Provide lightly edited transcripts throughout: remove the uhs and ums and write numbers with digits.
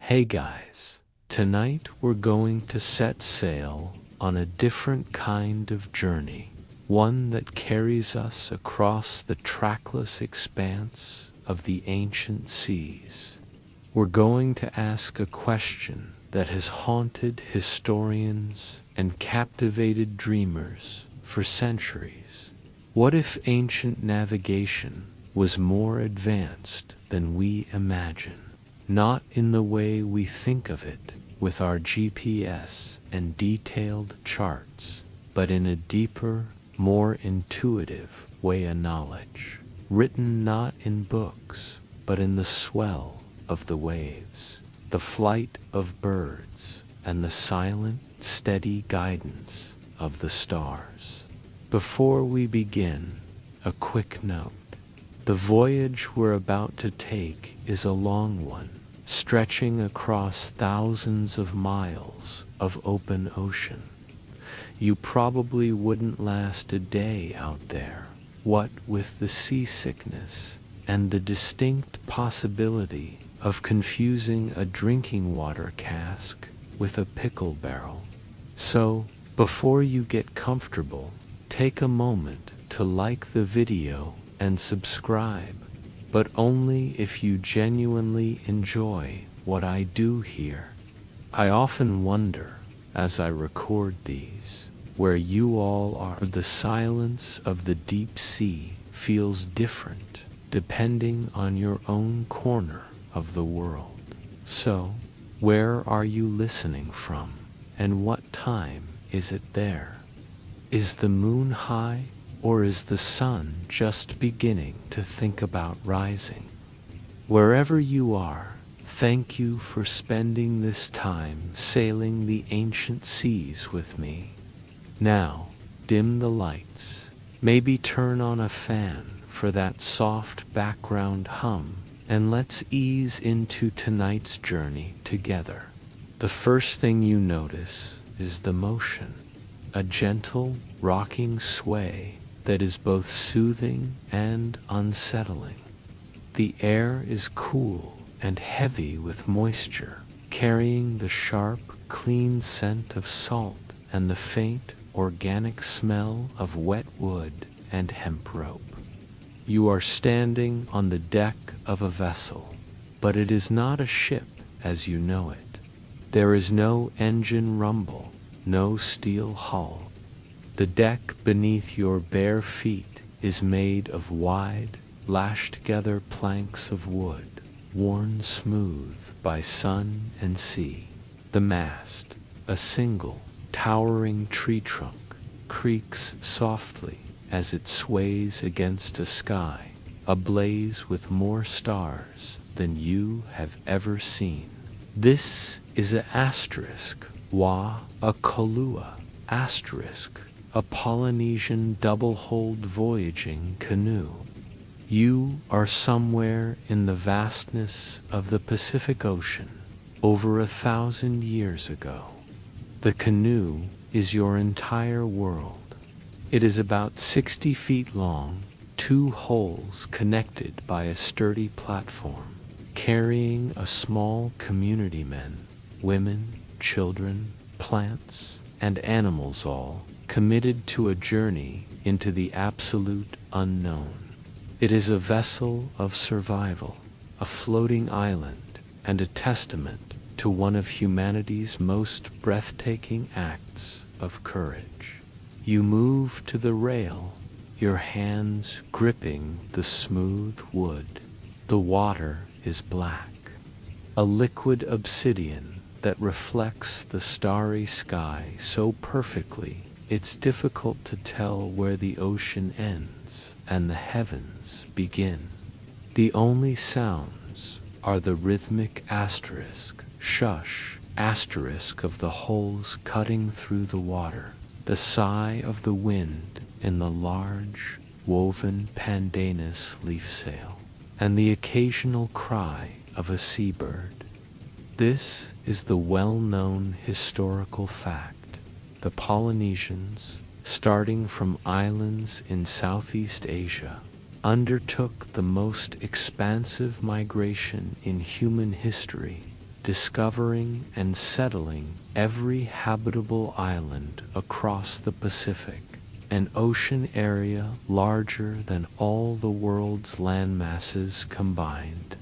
Hey guys, tonight we're going to set sail on a different kind of journey, one that carries us across the trackless expanse of the ancient seas. We're going to ask a question that has haunted historians and captivated dreamers for centuries. What if ancient navigation was more advanced than we imagine? Not in the way we think of it with our GPS and detailed charts, but in a deeper, more intuitive way of knowledge, written not in books, but in the swell of the waves, the flight of birds, and the silent, steady guidance of the stars. Before we begin, a quick note. The voyage we're about to take is a long one, stretching across thousands of miles of open ocean. You probably wouldn't last a day out there, what with the seasickness and the distinct possibility of confusing a drinking water cask with a pickle barrel. So, before you get comfortable, take a moment to like the video and subscribe, but only if you genuinely enjoy what I do here. I often wonder, as I record these, where you all are. The silence of the deep sea feels different depending on your own corner of the world. So, where are you listening from, and what time is it there? Is the moon high? Or is the sun just beginning to think about rising? Wherever you are, thank you for spending this time sailing the ancient seas with me. Now, dim the lights, maybe turn on a fan for that soft background hum, and let's ease into tonight's journey together. The first thing you notice is the motion, a gentle, rocking sway that is both soothing and unsettling. The air is cool and heavy with moisture, carrying the sharp, clean scent of salt and the faint, organic smell of wet wood and hemp rope. You are standing on the deck of a vessel, but it is not a ship as you know it. There is no engine rumble, no steel hull. The deck beneath your bare feet is made of wide, lashed-together planks of wood, worn smooth by sun and sea. The mast, a single, towering tree trunk, creaks softly as it sways against a sky ablaze with more stars than you have ever seen. This is a asterisk, a kalua, asterisk, a Polynesian double-hulled voyaging canoe. You are somewhere in the vastness of the Pacific Ocean, over 1,000 years ago. The canoe is your entire world. It is about 60 feet long, 2 hulls connected by a sturdy platform, carrying a small community men, women, children, plants, and animals, all committed to a journey into the absolute unknown. It is a vessel of survival, a floating island, and a testament to one of humanity's most breathtaking acts of courage. You move to the rail, your hands gripping the smooth wood. The water is black, a liquid obsidian that reflects the starry sky so perfectly it's difficult to tell where the ocean ends and the heavens begin. The only sounds are the rhythmic asterisk, shush, asterisk of the hulls cutting through the water, the sigh of the wind in the large, woven pandanus leaf sail, and the occasional cry of a seabird. This is the well-known historical fact. The Polynesians, starting from islands in Southeast Asia, undertook the most expansive migration in human history discovering and settling every habitable island across the Pacific, an ocean area larger than all the world's land masses combined.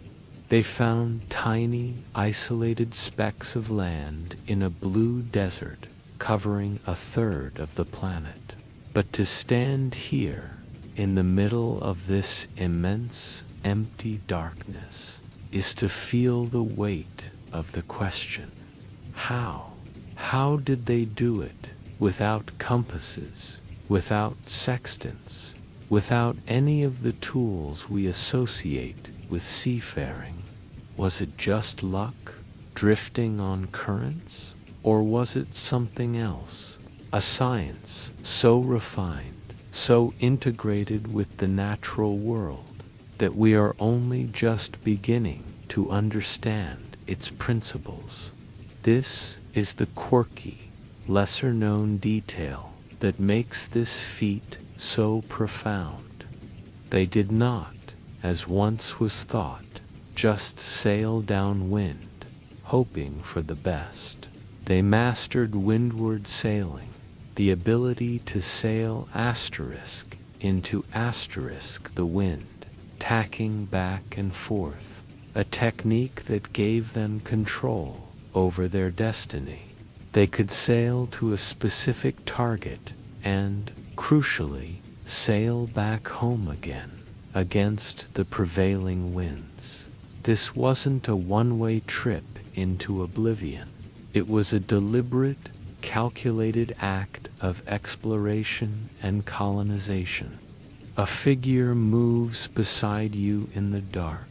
They found tiny, isolated specks of land in a blue desert covering a third of the planet. But to stand here, in the middle of this immense, empty darkness, is to feel the weight of the question. How? How did they do it without compasses, without sextants, without any of the tools we associate with seafaring? Was it just luck, drifting on currents? Or was it something else? A science so refined, so integrated with the natural world, that we are only just beginning to understand its principles. This is the quirky, lesser-known detail that makes this feat so profound. They did not, as once was thought, just sail downwind, hoping for the best. They mastered windward sailing, the ability to sail asterisk into asterisk the wind, tacking back and forth, a technique that gave them control over their destiny. They could sail to a specific target and, crucially, sail back home again against the prevailing winds. This wasn't a one-way trip into oblivion. It was a deliberate, calculated act of exploration and colonization. A figure moves beside you in the dark.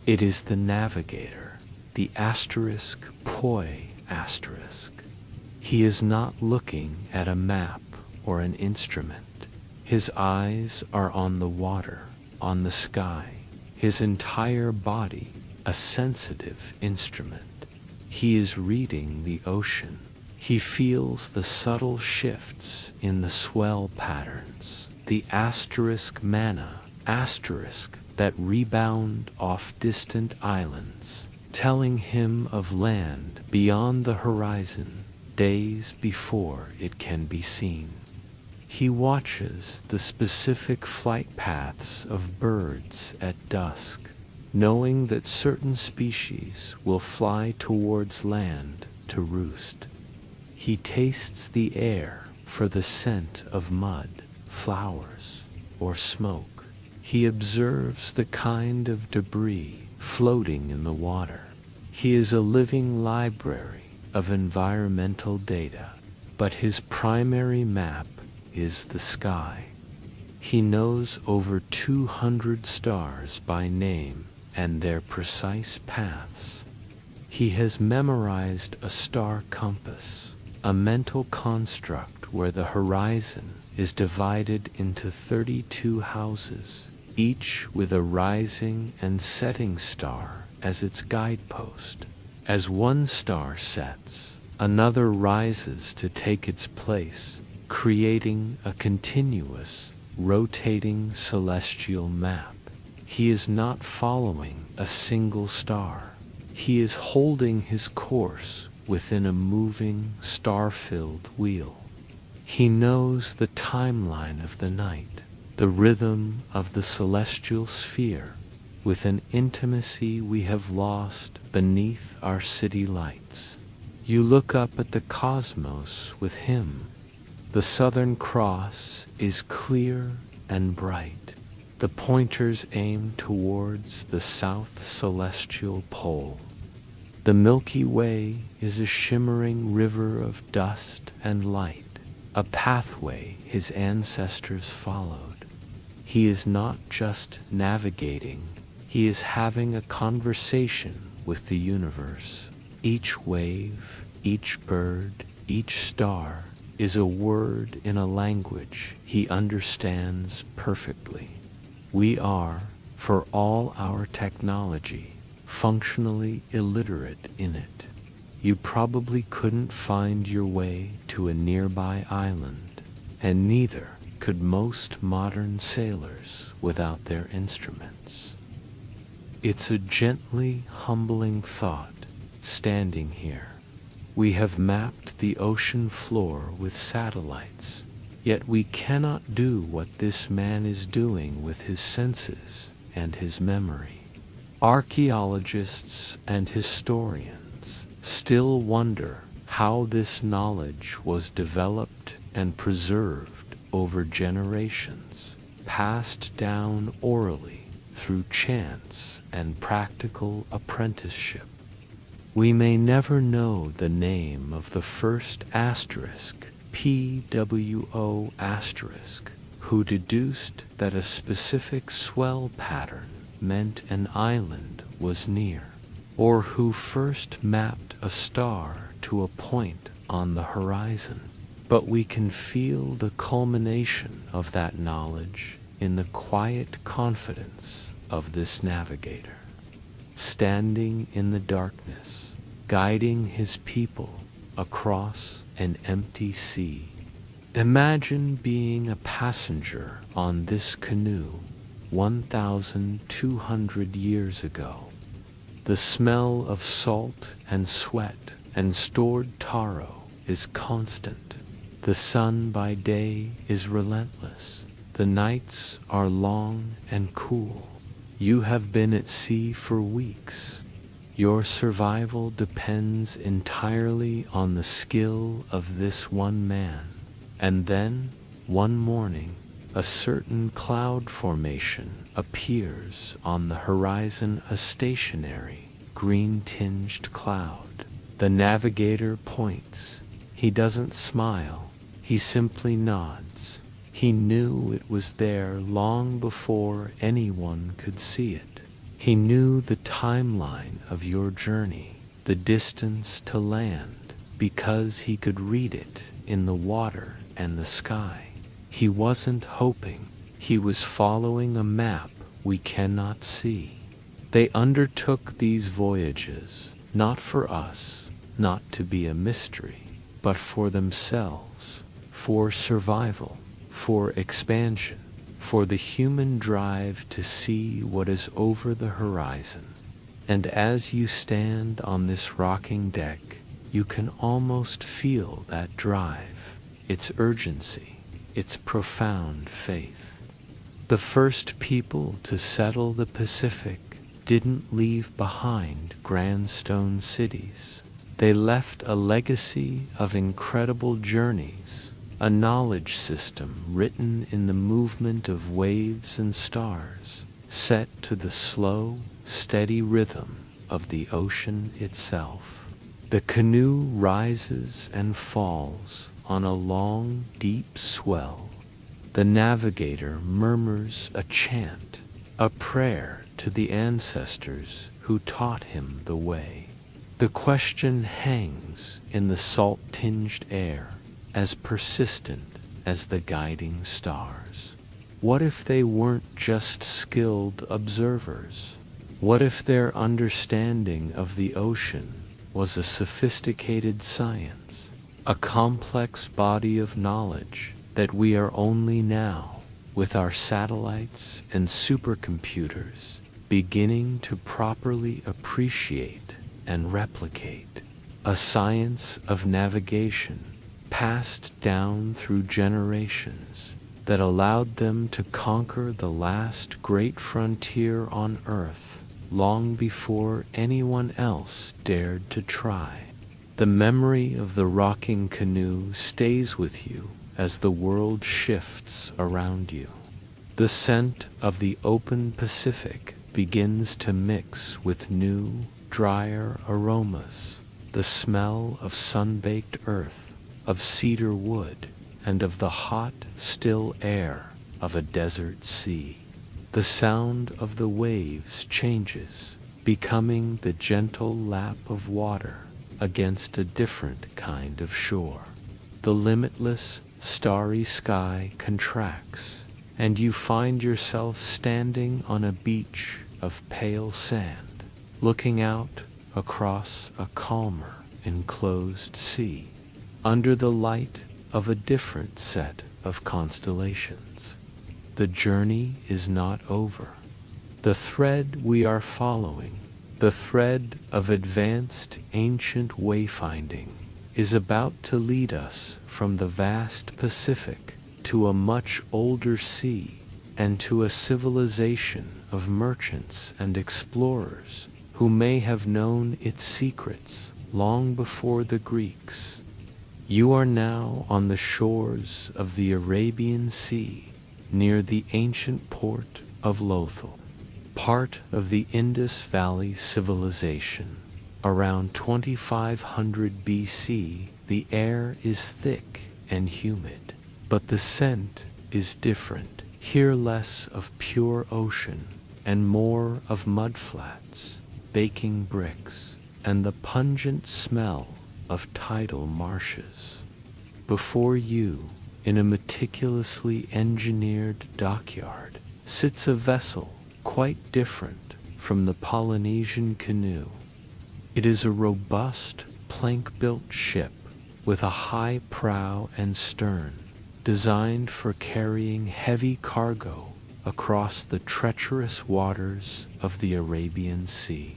It is the navigator, the asterisk poi asterisk. He is not looking at a map or an instrument. His eyes are on the water, on the sky, his entire body a sensitive instrument. He is reading the ocean. He feels the subtle shifts in the swell patterns, the asterisk mana, asterisk that rebound off distant islands, telling him of land beyond the horizon, days before it can be seen. He watches the specific flight paths of birds at dusk, knowing that certain species will fly towards land to roost. He tastes the air for the scent of mud, flowers, or smoke. He observes the kind of debris floating in the water. He is a living library of environmental data, but his primary map is the sky. He knows over 200 stars by name and their precise paths. He has memorized a star compass, a mental construct where the horizon is divided into 32 houses, each with a rising and setting star as its guidepost. As one star sets, another rises to take its place, creating a continuous, rotating celestial map. He is not following a single star. He is holding his course within a moving, star-filled wheel. He knows the timeline of the night, the rhythm of the celestial sphere, with an intimacy we have lost beneath our city lights. You look up at the cosmos with him. The Southern Cross is clear and bright. The pointers aim towards the South Celestial Pole. The Milky Way is a shimmering river of dust and light, a pathway his ancestors followed. He is not just navigating, he is having a conversation with the universe. Each wave, each bird, each star is a word in a language he understands perfectly. We are, for all our technology, functionally illiterate in it. You probably couldn't find your way to a nearby island, and neither could most modern sailors without their instruments. It's a gently humbling thought standing here. We have mapped the ocean floor with satellites, yet we cannot do what this man is doing with his senses and his memory. Archaeologists and historians still wonder how this knowledge was developed and preserved over generations, passed down orally through chance and practical apprenticeship. We may never know the name of the first asterisk, PWO asterisk, who deduced that a specific swell pattern meant an island was near, or who first mapped a star to a point on the horizon. But we can feel the culmination of that knowledge in the quiet confidence of this navigator, standing in the darkness, guiding his people across an empty sea. Imagine being a passenger on this canoe 1,200 years ago. The smell of salt and sweat and stored taro is constant. The sun by day is relentless. The nights are long and cool. You have been at sea for weeks. Your survival depends entirely on the skill of this one man. And then, one morning, a certain cloud formation appears on the horizon, a stationary, green-tinged cloud. The navigator points. He doesn't smile. He simply nods. He knew it was there long before anyone could see it. He knew the timeline of your journey, the distance to land, because he could read it in the water and the sky. He wasn't hoping. He was following a map we cannot see. They undertook these voyages, not for us, not to be a mystery, but for themselves, for survival, for expansion, for the human drive to see what is over the horizon. And as you stand on this rocking deck, you can almost feel that drive, its urgency, its profound faith. The first people to settle the Pacific didn't leave behind grand stone cities. They left a legacy of incredible journeys, a knowledge system written in the movement of waves and stars, set to the slow, steady rhythm of the ocean itself. The canoe rises and falls on a long, deep swell. The navigator murmurs a chant, a prayer to the ancestors who taught him the way. The question hangs in the salt-tinged air, as persistent as the guiding stars. What if they weren't just skilled observers? What if their understanding of the ocean was a sophisticated science, a complex body of knowledge that we are only now, with our satellites and supercomputers, beginning to properly appreciate and replicate? A science of navigation passed down through generations that allowed them to conquer the last great frontier on Earth long before anyone else dared to try. The memory of the rocking canoe stays with you as the world shifts around you. The scent of the open Pacific begins to mix with new, drier aromas, the smell of sun-baked earth, of cedar wood, and of the hot, still air of a desert sea. The sound of the waves changes, becoming the gentle lap of water against a different kind of shore. The limitless, starry sky contracts, and you find yourself standing on a beach of pale sand, looking out across a calmer, enclosed sea, under the light of a different set of constellations. The journey is not over. The thread we are following, The thread of advanced ancient wayfinding is about to lead us from the vast Pacific to a much older sea and to a civilization of merchants and explorers who may have known its secrets long before the Greeks. You are now on the shores of the Arabian Sea, near the ancient port of Lothal, part of the Indus Valley civilization. Around 2500 BC, the air is thick and humid, but the scent is different. Here less of pure ocean and more of mudflats, baking bricks, and the pungent smell of tidal marshes. Before you, in a meticulously engineered dockyard, sits a vessel quite different from the Polynesian canoe. It is a robust, plank-built ship with a high prow and stern, designed for carrying heavy cargo across the treacherous waters of the Arabian Sea.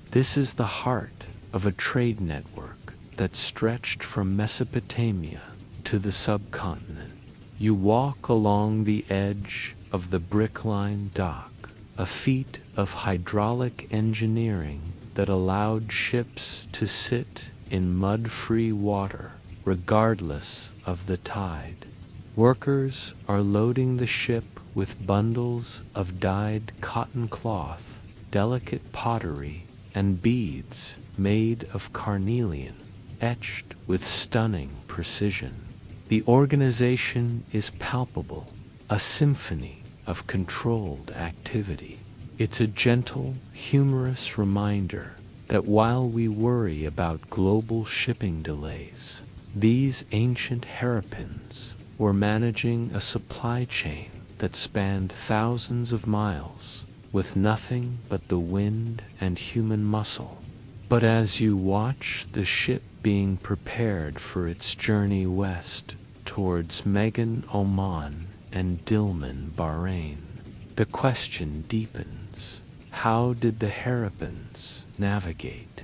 This is the heart of a trade network that stretched from Mesopotamia to the subcontinent. You walk along the edge of the brick-lined dock, a feat of hydraulic engineering that allowed ships to sit in mud-free water regardless of the tide. Workers are loading the ship with bundles of dyed cotton cloth, delicate pottery, and beads made of carnelian, etched with stunning precision. The organization is palpable, a symphony of controlled activity. It's a gentle, humorous reminder that while we worry about global shipping delays, these ancient hairpins were managing a supply chain that spanned thousands of miles with nothing but the wind and human muscle. But as you watch the ship being prepared for its journey west towards Megan, Oman, and Dilmun, Bahrain, the question deepens. How did the hairpins navigate?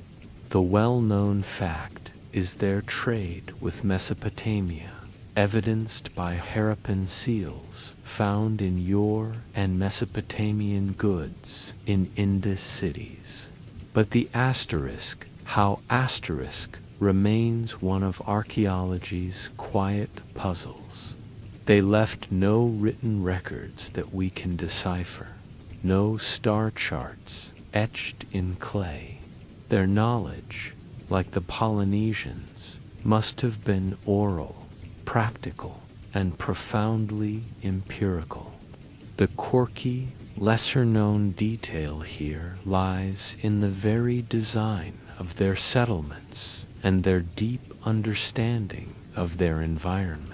The well-known fact is their trade with Mesopotamia, evidenced by hairpin seals found in Ur and Mesopotamian goods in Indus cities. But the asterisk, how asterisk, remains one of archaeology's quiet puzzles. They left no written records that we can decipher, no star charts etched in clay. Their knowledge, like the Polynesians, must have been oral, practical, and profoundly empirical. The quirky, lesser-known detail here lies in the very design of their settlements and their deep understanding of their environment.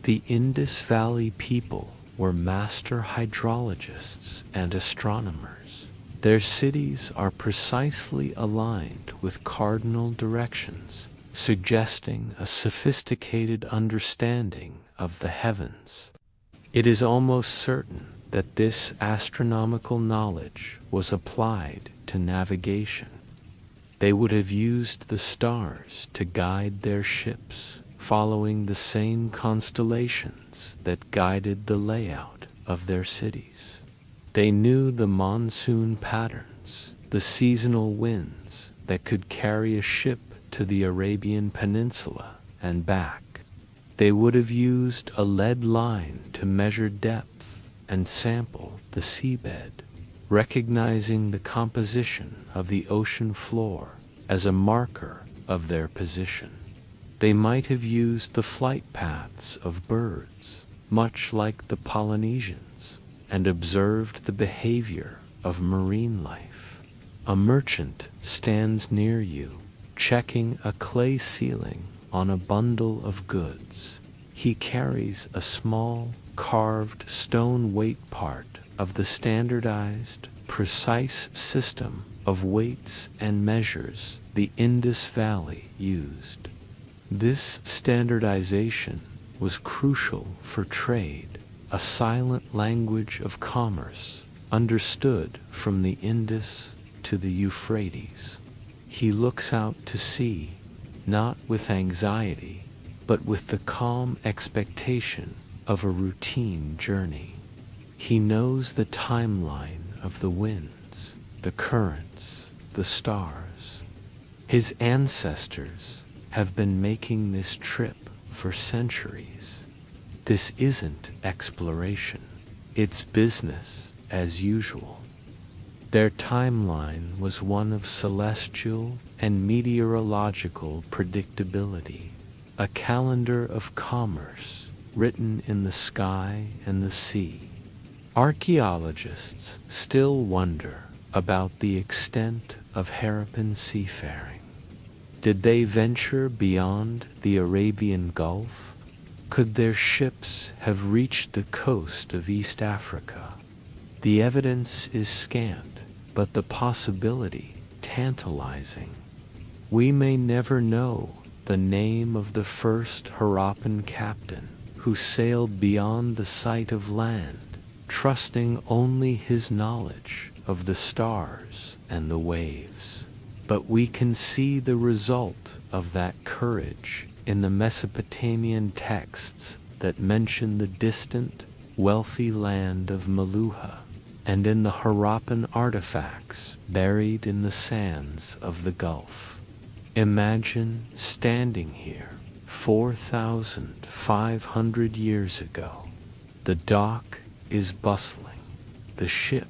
The Indus Valley people were master hydrologists and astronomers. Their cities are precisely aligned with cardinal directions, suggesting a sophisticated understanding of the heavens. It is almost certain that this astronomical knowledge was applied to navigation. They would have used the stars to guide their ships, following the same constellations that guided the layout of their cities. They knew the monsoon patterns, the seasonal winds that could carry a ship to the Arabian Peninsula and back. They would have used a lead line to measure depth and sample the seabed, recognizing the composition of the ocean floor as a marker of their position. They might have used the flight paths of birds, much like the Polynesians, and observed the behavior of marine life. A merchant stands near you, checking a clay ceiling on a bundle of goods. He carries a small, carved stone weight part of the standardized, precise system of weights and measures the Indus Valley used. This standardization was crucial for trade, a silent language of commerce understood from the Indus to the Euphrates. He looks out to sea, not with anxiety, but with the calm expectation of a routine journey. He knows the timeline of the winds, the currents, the stars. His ancestors have been making this trip for centuries. This isn't exploration, it's business as usual. Their timeline was one of celestial and meteorological predictability, a calendar of commerce written in the sky and the sea. Archaeologists still wonder about the extent of Harappan seafaring. Did they venture beyond the Arabian Gulf? Could their ships have reached the coast of East Africa? The evidence is scant, but the possibility tantalizing. We may never know the name of the first Harappan captain who sailed beyond the sight of land, trusting only his knowledge of the stars and the waves. But we can see the result of that courage in the Mesopotamian texts that mention the distant, wealthy land of Meluha, and in the Harappan artifacts buried in the sands of the Gulf. Imagine standing here 4,500 years ago. The dock is bustling. The ship,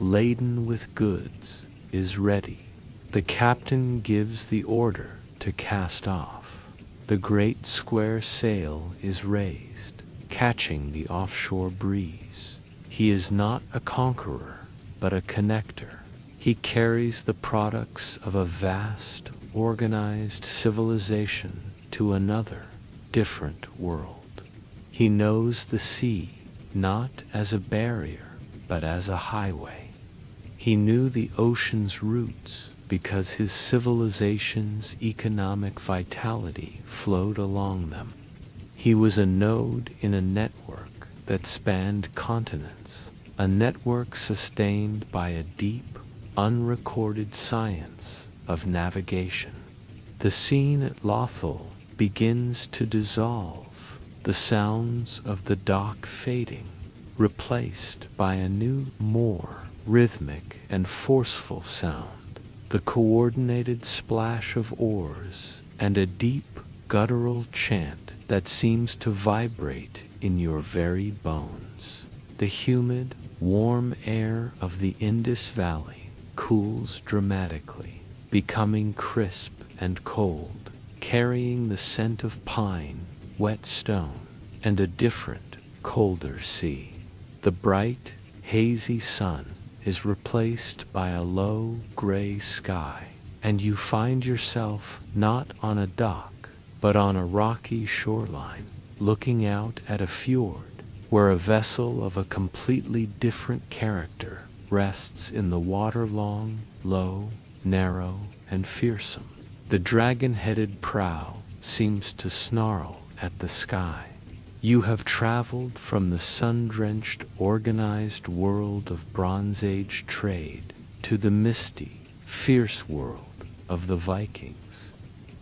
laden with goods, is ready. The captain gives the order to cast off. The great square sail is raised, catching the offshore breeze. He is not a conqueror, but a connector. He carries the products of a vast, organized civilization to another, different world. He knows the sea not as a barrier, but as a highway. He knew the ocean's roots because his civilization's economic vitality flowed along them. He was a node in a network that spanned continents, a network sustained by a deep, unrecorded science of navigation. The scene at Lothal begins to dissolve, the sounds of the dock fading, replaced by a new, more rhythmic and forceful sound, the coordinated splash of oars and a deep, guttural chant that seems to vibrate in your very bones. The humid, warm air of the Indus Valley cools dramatically, becoming crisp and cold, carrying the scent of pine, wet stone, and a different, colder sea. The bright, hazy sun is replaced by a low, gray sky, and you find yourself not on a dock, but on a rocky shoreline, looking out at a fjord where a vessel of a completely different character rests in the water-long, low, narrow, and fearsome. The dragon-headed prow seems to snarl at the sky. You have traveled from the sun-drenched, organized world of Bronze Age trade to the misty, fierce world of the Vikings.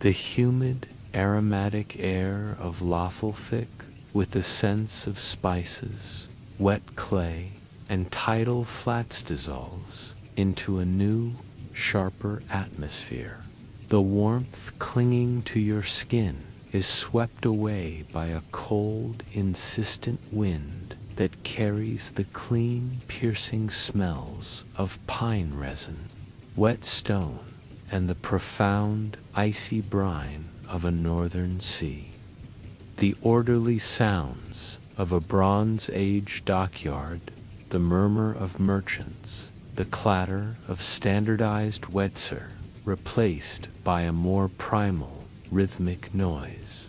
The humid, aromatic air of Lothalthik, with the sense of spices, wet clay, and tidal flats dissolves into a new, sharper atmosphere. The warmth clinging to your skin is swept away by a cold, insistent wind that carries the clean, piercing smells of pine resin, wet stone, and the profound, icy brine of a northern sea. The orderly sounds of a Bronze Age dockyard, the murmur of merchants, the clatter of standardized wetser, replaced by a more primal, rhythmic noise.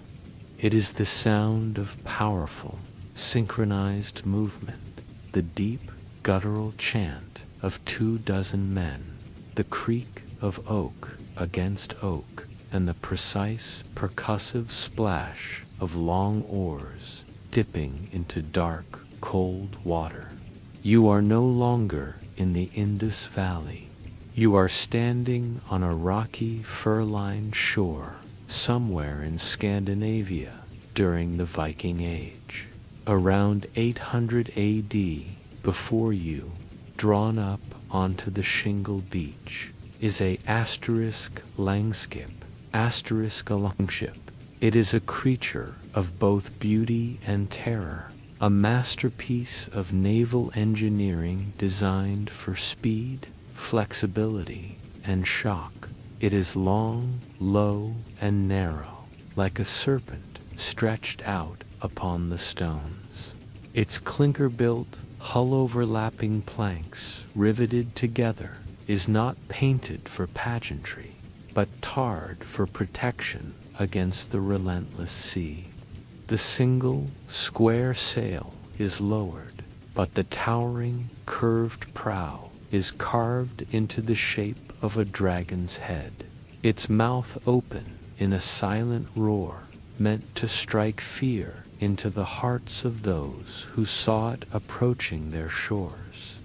It is the sound of powerful, synchronized movement, the deep, guttural chant of 24 men, the creak of oak against oak, and the precise, percussive splash of long oars dipping into dark, cold water. You are no longer in the Indus Valley. You are standing on a rocky, fur-lined shore somewhere in Scandinavia during the Viking Age. Around 800 AD, before you, drawn up onto the shingle beach, is a asterisk langskip, asterisk a longship. It is a creature of both beauty and terror, a masterpiece of naval engineering designed for speed, flexibility, and shock. It is long, low, and narrow, like a serpent stretched out upon the stones. Its clinker-built, hull-overlapping planks, riveted together, is not painted for pageantry, but tarred for protection against the relentless sea. The single, square sail is lowered, but the towering, curved prow is carved into the shape of a dragon's head, its mouth open in a silent roar meant to strike fear into the hearts of those who saw it approaching their shores.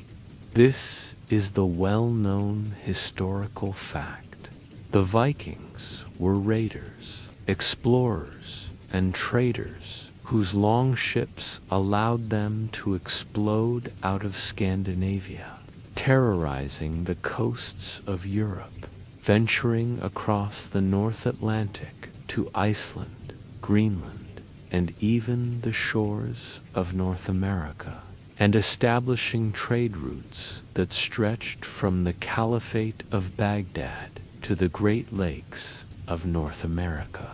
This is the well-known historical fact. The Vikings were raiders, explorers, and traders whose longships allowed them to explode out of Scandinavia, terrorizing the coasts of Europe, venturing across the North Atlantic to Iceland, Greenland, and even the shores of North America, and establishing trade routes that stretched from the Caliphate of Baghdad to the Great Lakes of North America.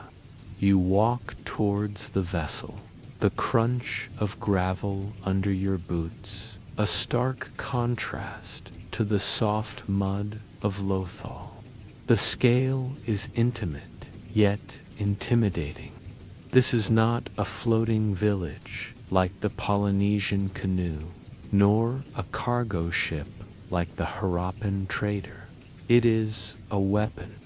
You walk towards the vessel, the crunch of gravel under your boots, a stark contrast to the soft mud of Lothal. The scale is intimate, yet intimidating. This is not a floating village like the Polynesian canoe, nor a cargo ship like the Harappan trader. It is a weapon.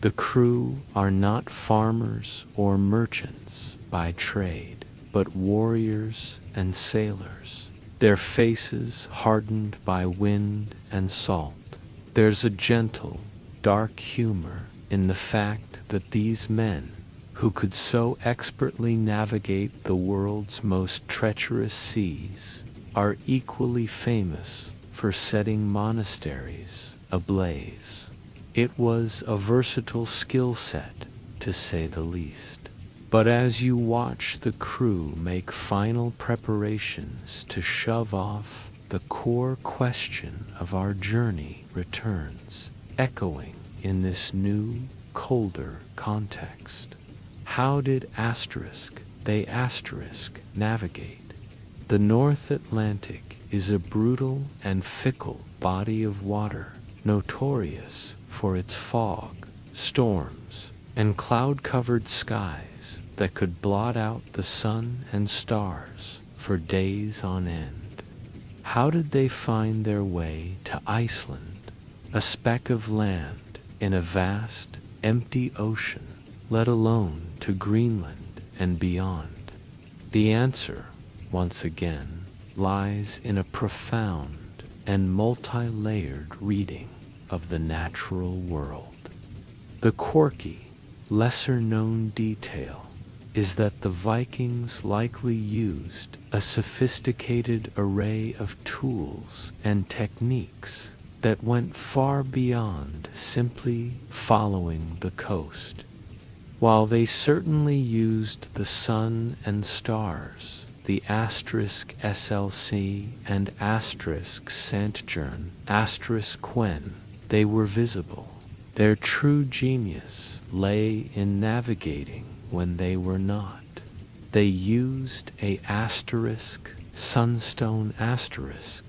The crew are not farmers or merchants by trade, but warriors and sailors, their faces hardened by wind and salt. There's a gentle, dark humor in the fact that these men, who could so expertly navigate the world's most treacherous seas, are equally famous for setting monasteries ablaze. It was a versatile skill set, to say the least. But as you watch the crew make final preparations to shove off, the core question of our journey returns, echoing in this new, colder context. How did they navigate? The North Atlantic is a brutal and fickle body of water, notorious for its fog, storms, and cloud-covered skies that could blot out the sun and stars for days on end. How did they find their way to Iceland, a speck of land in a vast, empty ocean, let alone to Greenland and beyond? The answer, once again, lies in a profound and multi-layered reading of the natural world. The quirky, lesser-known detail is that the Vikings likely used a sophisticated array of tools and techniques that went far beyond simply following the coast. While they certainly used the sun and stars, the asterisk SLC and asterisk Santjern, asterisk Quen, they were visible. Their true genius lay in navigating when they were not. They used a asterisk, sunstone asterisk.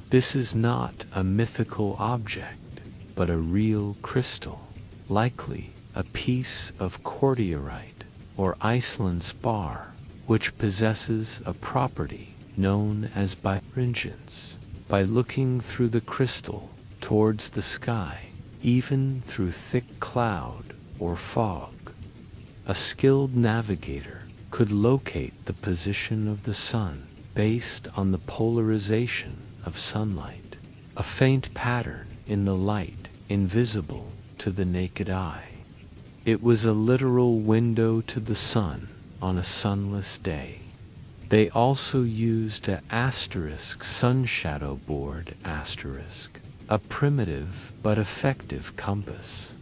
This is not a mythical object, but a real crystal, likely a piece of cordierite or Iceland spar, which possesses a property known as birefringence. By looking through the crystal towards the sky, even through thick cloud or fog, a skilled navigator could locate the position of the sun based on the polarization of sunlight. A faint pattern in the light invisible to the naked eye. It was a literal window to the sun on a sunless day. They also used a sun shadow board a primitive but effective compass.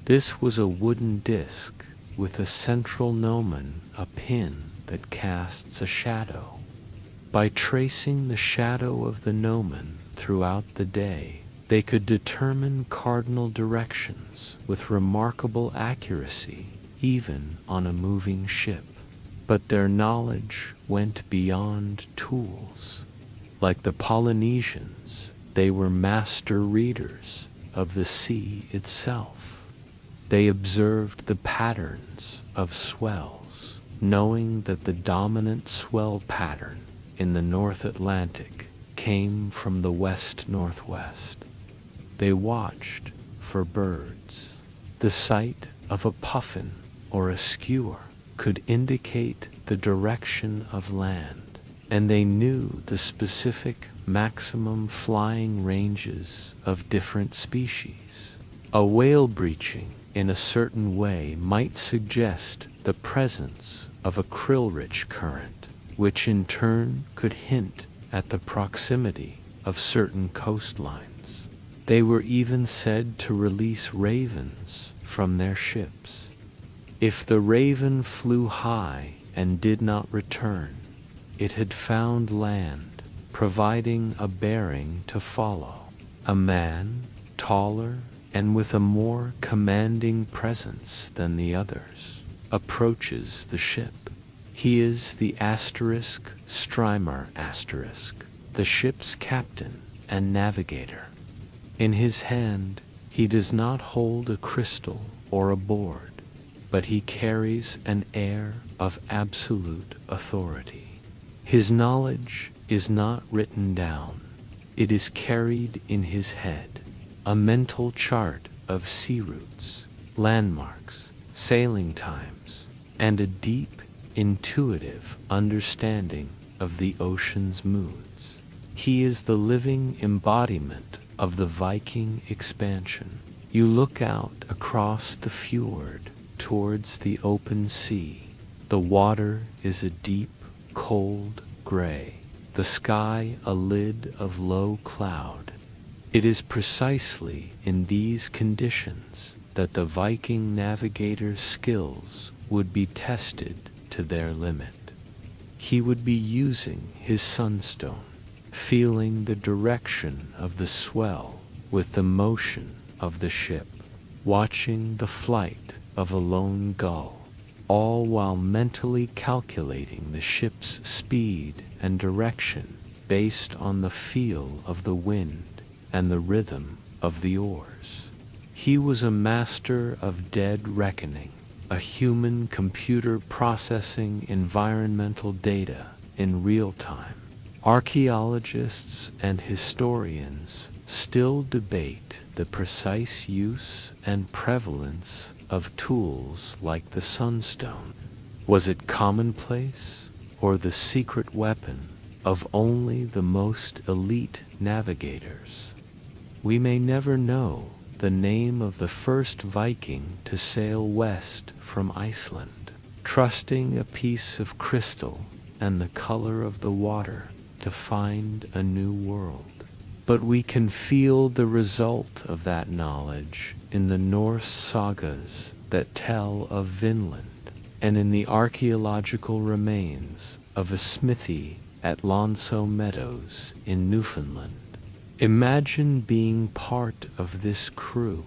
This was a wooden disc with a central gnomon, a pin that casts a shadow. By tracing the shadow of the gnomon throughout the day, they could determine cardinal directions with remarkable accuracy, even on a moving ship. But their knowledge went beyond tools. Like the Polynesians, they were master readers of the sea itself. They observed the patterns of swells, knowing that the dominant swell pattern in the North Atlantic came from the west-northwest. They watched for birds. The sight of a puffin or a skewer could indicate the direction of land, and they knew the specific maximum flying ranges of different species. A whale breaching in a certain way might suggest the presence of a krill-rich current, which in turn could hint at the proximity of certain coastlines. They were even said to release ravens from their ships. If the raven flew high and did not return, it had found land, providing a bearing to follow. A man, taller and with a more commanding presence than the others, approaches the ship. He is the Strimer the ship's captain and navigator. In his hand, he does not hold a crystal or a board, but he carries an air of absolute authority. His knowledge is not written down. It is carried in his head, a mental chart of sea routes, landmarks, sailing times, and a deep, intuitive understanding of the ocean's moods. He is the living embodiment of the Viking expansion. You look out across the fjord towards the open sea. The water is a deep, cold gray, the sky a lid of low cloud. It is precisely in these conditions that the Viking navigator's skills would be tested to their limit. He would be using his sunstone, feeling the direction of the swell with the motion of the ship, watching the flight of a lone gull, all while mentally calculating the ship's speed and direction based on the feel of the wind and the rhythm of the oars. He was a master of dead reckoning, a human computer processing environmental data in real time. Archaeologists and historians still debate the precise use and prevalence of tools like the sunstone. Was it commonplace, or the secret weapon of only the most elite navigators? We may never know the name of the first Viking to sail west from Iceland, trusting a piece of crystal and the color of the water to find a new world. But we can feel the result of that knowledge in the Norse sagas that tell of Vinland, and in the archaeological remains of a smithy at Lonso Meadows in Newfoundland. Imagine being part of this crew,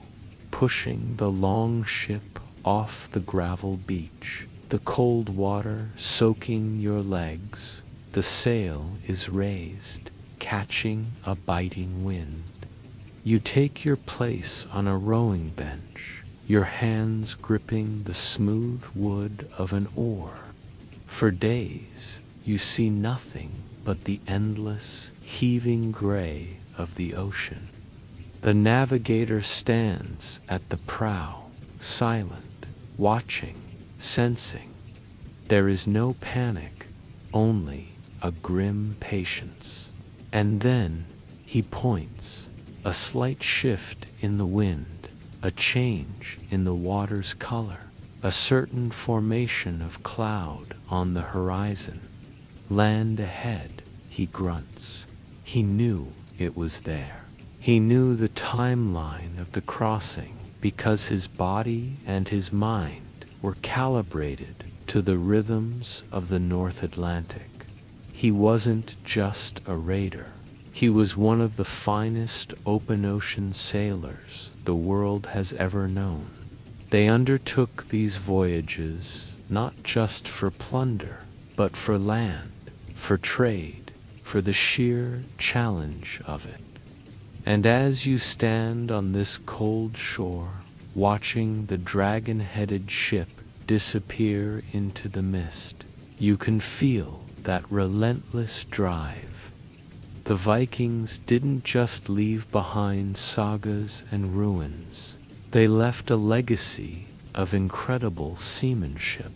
pushing the long ship off the gravel beach, the cold water soaking your legs. The sail is raised, catching a biting wind. You take your place on a rowing bench, your hands gripping the smooth wood of an oar. For days, you see nothing but the endless, heaving gray of the ocean. The navigator stands at the prow, silent, watching, sensing. There is no panic, only a grim patience. And then he points. a slight shift in the wind, a change in the water's color, a certain formation of cloud on the horizon. Land ahead, he grunts. He knew it was there. He knew the timeline of the crossing because his body and his mind were calibrated to the rhythms of the North Atlantic. He wasn't just a raider. He was one of the finest open ocean sailors the world has ever known. They undertook these voyages not just for plunder, but for land, for trade, for the sheer challenge of it. And as you stand on this cold shore, watching the dragon-headed ship disappear into the mist, you can feel that relentless drive. The Vikings didn't just leave behind sagas and ruins. They left a legacy of incredible seamanship,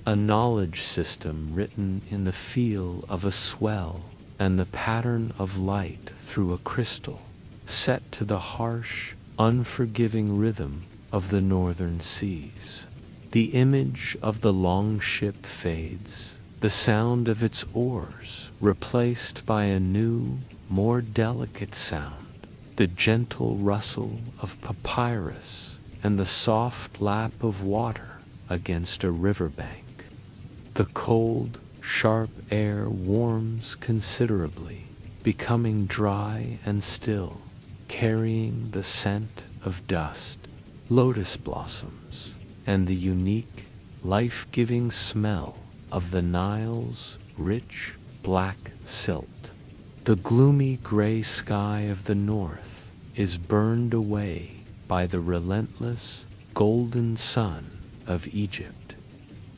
a knowledge system written in the feel of a swell and the pattern of light through a crystal, set to the harsh, unforgiving rhythm of the northern seas. The image of the long ship fades, the sound of its oars replaced by a new, more delicate sound, the gentle rustle of papyrus and the soft lap of water against a riverbank. The cold, sharp air warms considerably, becoming dry and still, carrying the scent of dust, lotus blossoms, and the unique, life-giving smell of the Nile's rich black silt. The gloomy gray sky of the north is burned away by the relentless, golden sun of Egypt.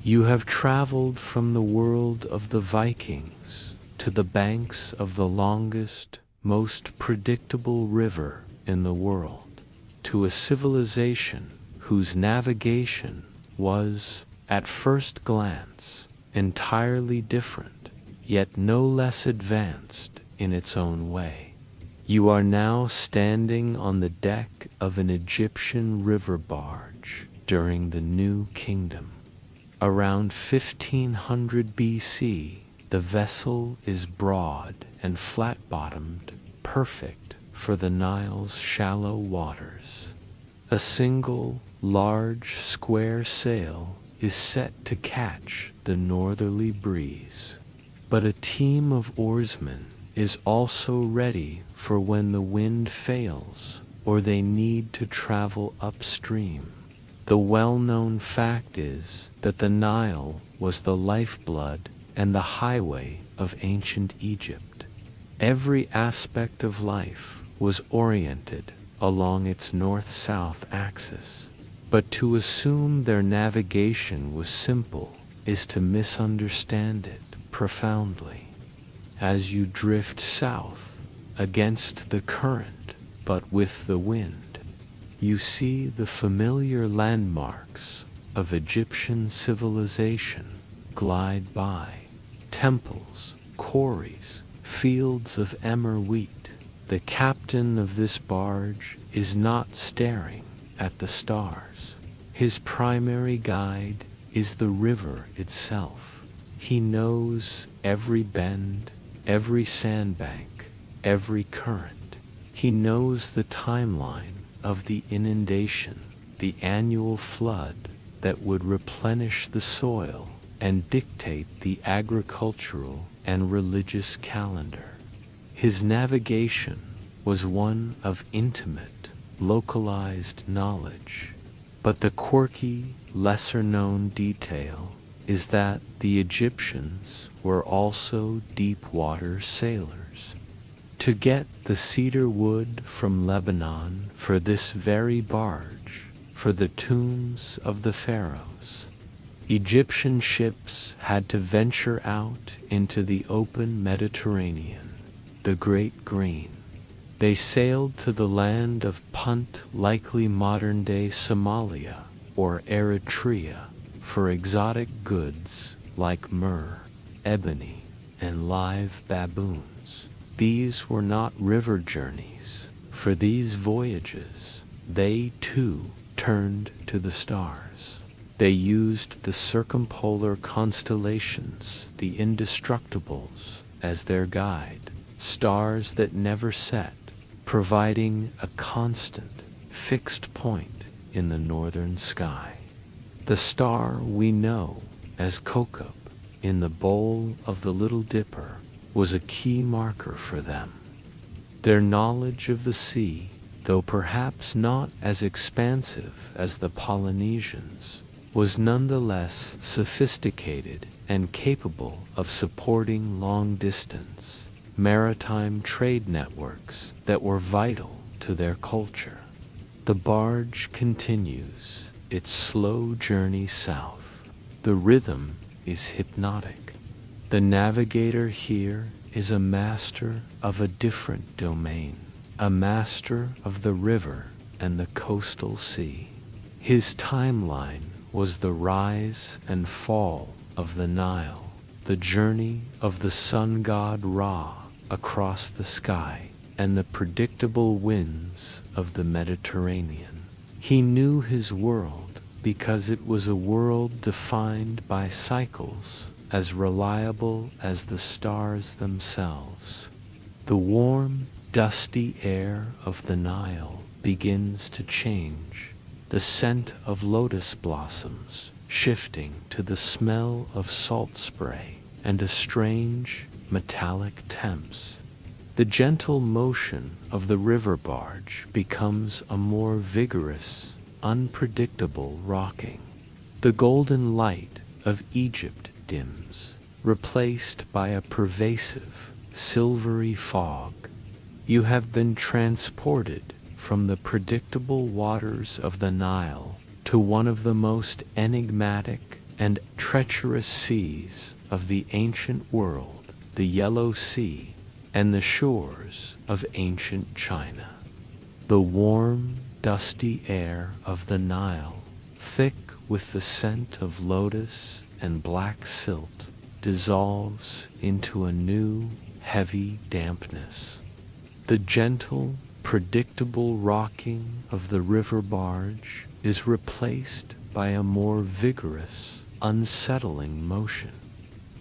You have traveled from the world of the Vikings to the banks of the longest, most predictable river in the world, to a civilization whose navigation was, at first glance, entirely different, yet no less advanced in its own way. You are now standing on the deck of an Egyptian river barge during the New Kingdom. Around 1500 BC, the vessel is broad and flat-bottomed, perfect for the Nile's shallow waters. A single, large, square sail is set to catch the northerly breeze. But a team of oarsmen is also ready for when the wind fails or they need to travel upstream. The well-known fact is that the Nile was the lifeblood and the highway of ancient Egypt. Every aspect of life was oriented along its north-south axis. But to assume their navigation was simple is to misunderstand it profoundly. As you drift south against the current, but with the wind, you see the familiar landmarks of Egyptian civilization glide by. Temples, quarries, fields of emmer wheat. The captain of this barge is not staring at the stars. His primary guide is the river itself. He knows every bend, every sandbank, every current. He knows the timeline of the inundation, the annual flood that would replenish the soil and dictate the agricultural and religious calendar. His navigation was one of intimate, localized knowledge. But the quirky, lesser-known detail is that the Egyptians were also deep-water sailors. To get the cedar wood from Lebanon for this very barge, for the tombs of the pharaohs, Egyptian ships had to venture out into the open Mediterranean, the Great Green. They sailed to the land of Punt, likely modern-day Somalia or Eritrea, for exotic goods like myrrh, ebony, and live baboons. These were not river journeys For these voyages, they too turned to the stars. They used the circumpolar constellations, the indestructibles, as their guide, stars that never set, providing a constant, fixed point in the northern sky. The star we know as Kokub in the bowl of the Little Dipper was a key marker for them. Their knowledge of the sea, though perhaps not as expansive as the Polynesians, was nonetheless sophisticated and capable of supporting long-distance, maritime trade networks that were vital to their culture. The barge continues its slow journey south. The rhythm is hypnotic. The navigator here is a master of a different domain, a master of the river and the coastal sea. His timeline was the rise and fall of the Nile, the journey of the sun god Ra across the sky, and the predictable winds of the Mediterranean. He knew his world because it was a world defined by cycles as reliable as the stars themselves. The warm, dusty air of the Nile begins to change, the scent of lotus blossoms shifting to the smell of salt spray and a strange, metallic temps. The gentle motion of the river barge becomes a more vigorous, unpredictable rocking. The golden light of Egypt dims, replaced by a pervasive, silvery fog. You have been transported from the predictable waters of the Nile to one of the most enigmatic and treacherous seas of the ancient world, the Yellow Sea, and the shores of ancient China. The warm, dusty air of the Nile, thick with the scent of lotus and black silt, dissolves into a new, heavy dampness. The gentle, predictable rocking of the river barge is replaced by a more vigorous, unsettling motion.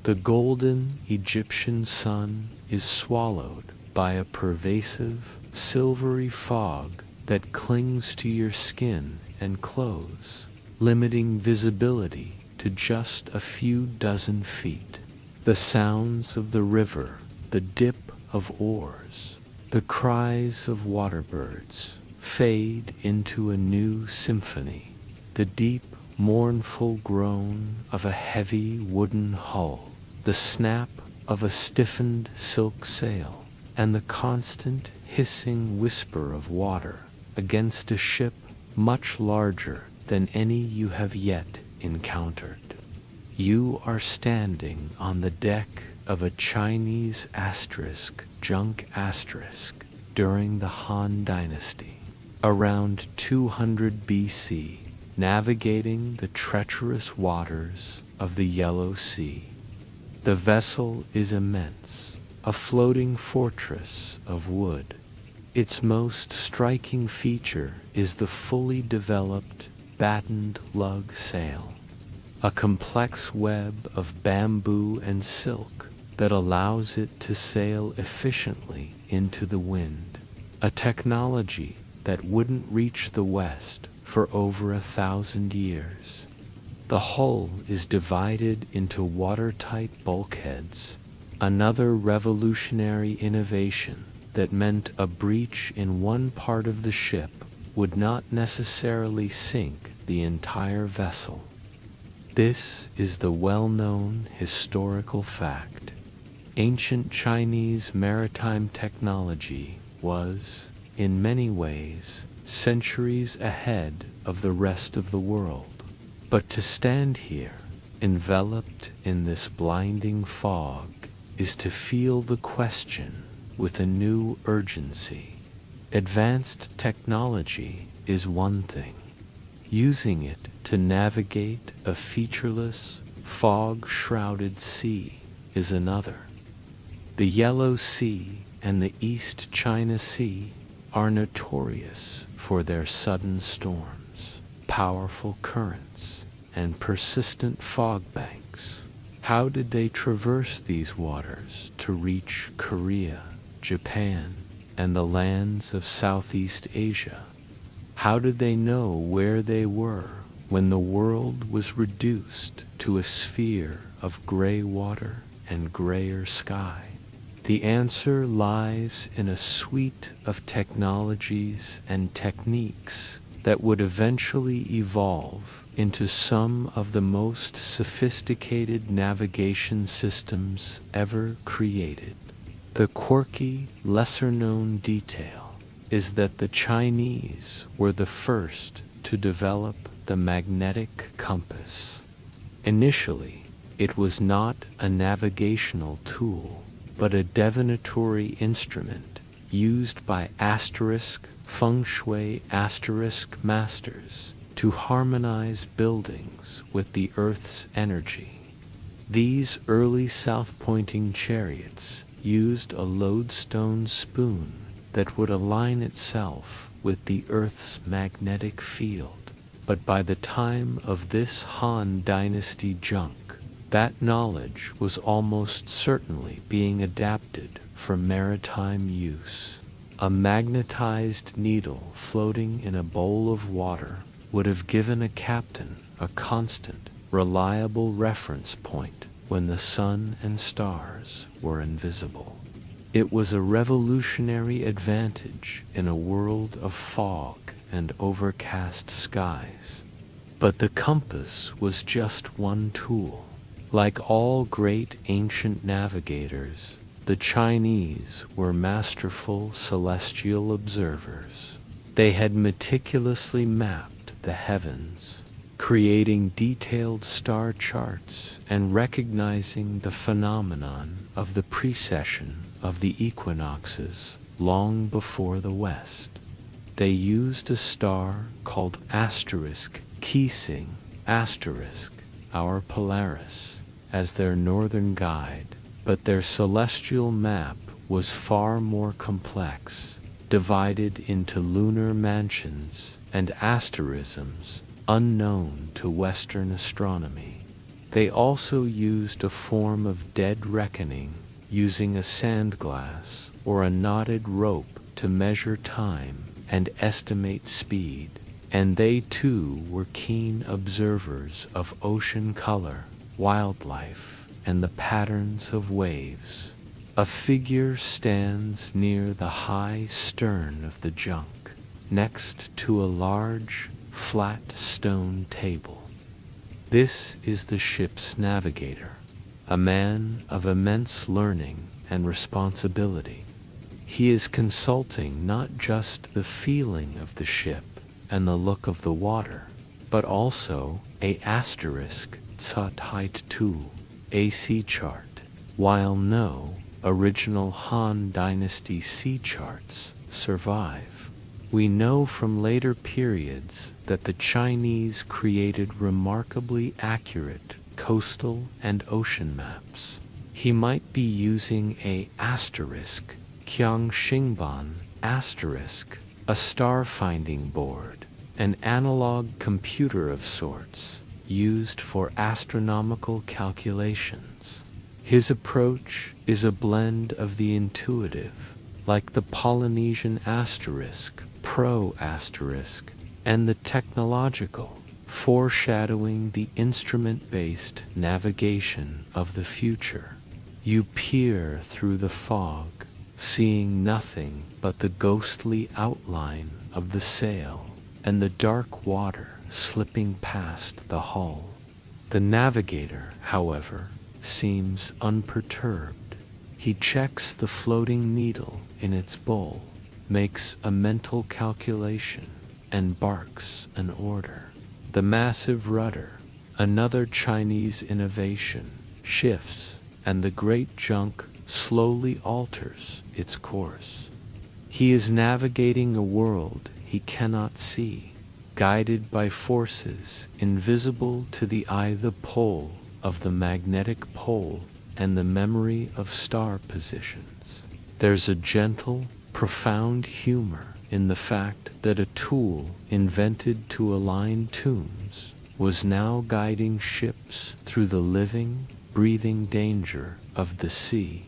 The golden Egyptian sun is swallowed by a pervasive, silvery fog that clings to your skin and clothes, limiting visibility to just a few dozen feet. The sounds of the river, the dip of oars, the cries of waterbirds fade into a new symphony, the deep, mournful groan of a heavy wooden hull, the snap of a stiffened silk sail, and the constant hissing whisper of water against a ship much larger than any you have yet encountered. You are standing on the deck of a Chinese junk during the Han Dynasty, around 200 BC, navigating the treacherous waters of the Yellow Sea. The vessel is immense, a floating fortress of wood. Its most striking feature is the fully developed battened lug sail, a complex web of bamboo and silk that allows it to sail efficiently into the wind, a technology that wouldn't reach the West for over 1,000 years. The hull is divided into watertight bulkheads, another revolutionary innovation that meant a breach in one part of the ship would not necessarily sink the entire vessel. This is the well-known historical fact. Ancient Chinese maritime technology was, in many ways, centuries ahead of the rest of the world. But to stand here, enveloped in this blinding fog, is to feel the question with a new urgency. Advanced technology is one thing. Using it to navigate a featureless, fog-shrouded sea is another. The Yellow Sea and the East China Sea are notorious for their sudden storms, powerful currents, and persistent fog banks. How did they traverse these waters to reach Korea, Japan, and the lands of Southeast Asia? How did they know where they were when the world was reduced to a sphere of gray water and grayer sky? The answer lies in a suite of technologies and techniques that would eventually evolve into some of the most sophisticated navigation systems ever created. The quirky, lesser-known detail is that the Chinese were the first to develop the magnetic compass. Initially, it was not a navigational tool, but a divinatory instrument used by feng shui masters to harmonize buildings with the Earth's energy. These early south-pointing chariots used a lodestone spoon that would align itself with the Earth's magnetic field. But by the time of this Han Dynasty junk, that knowledge was almost certainly being adapted for maritime use. A magnetized needle floating in a bowl of water would have given a captain a constant, reliable reference point when the sun and stars were invisible. It was a revolutionary advantage in a world of fog and overcast skies. But the compass was just one tool. Like all great ancient navigators, the Chinese were masterful celestial observers. They had meticulously mapped the heavens, creating detailed star charts and recognizing the phenomenon of the precession of the equinoxes long before the West. They used a star called Keesing, our Polaris, as their northern guide, but their celestial map was far more complex, divided into lunar mansions and asterisms unknown to Western astronomy. They also used a form of dead reckoning, using a sandglass or a knotted rope to measure time and estimate speed. And they too were keen observers of ocean color, wildlife, and the patterns of waves. A figure stands near the high stern of the junk, next to a large, flat stone table. This is the ship's navigator, a man of immense learning and responsibility. He is consulting not just the feeling of the ship and the look of the water, but also a a sea chart, while no original Han Dynasty sea charts survive. We know from later periods that the Chinese created remarkably accurate coastal and ocean maps. He might be using a Qiangxingban a star-finding board, an analog computer of sorts, used for astronomical calculations. His approach is a blend of the intuitive, like the Polynesian and the technological, foreshadowing the instrument-based navigation of the future. You peer through the fog, seeing nothing but the ghostly outline of the sail and the dark water slipping past the hull. The navigator, however, seems unperturbed. He checks the floating needle in its bowl, makes a mental calculation, and barks an order. The massive rudder, another Chinese innovation, shifts, and the great junk slowly alters its course. He is navigating a world he cannot see, guided by forces invisible to the eye. The pull of the magnetic pole and the memory of star positions. There's a gentle, profound humor in the fact that a tool invented to align tombs was now guiding ships through the living, breathing danger of the sea.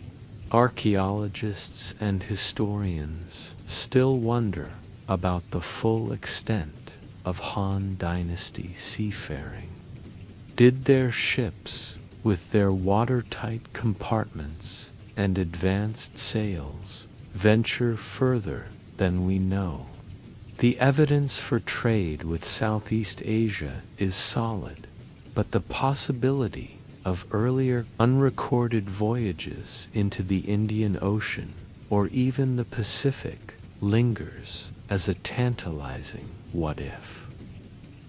Archaeologists and historians still wonder about the full extent of Han Dynasty seafaring. Did their ships, with their watertight compartments and advanced sails, venture further than we know? The evidence for trade with Southeast Asia is solid, but the possibility of earlier unrecorded voyages into the Indian Ocean or even the Pacific lingers as a tantalizing what-if.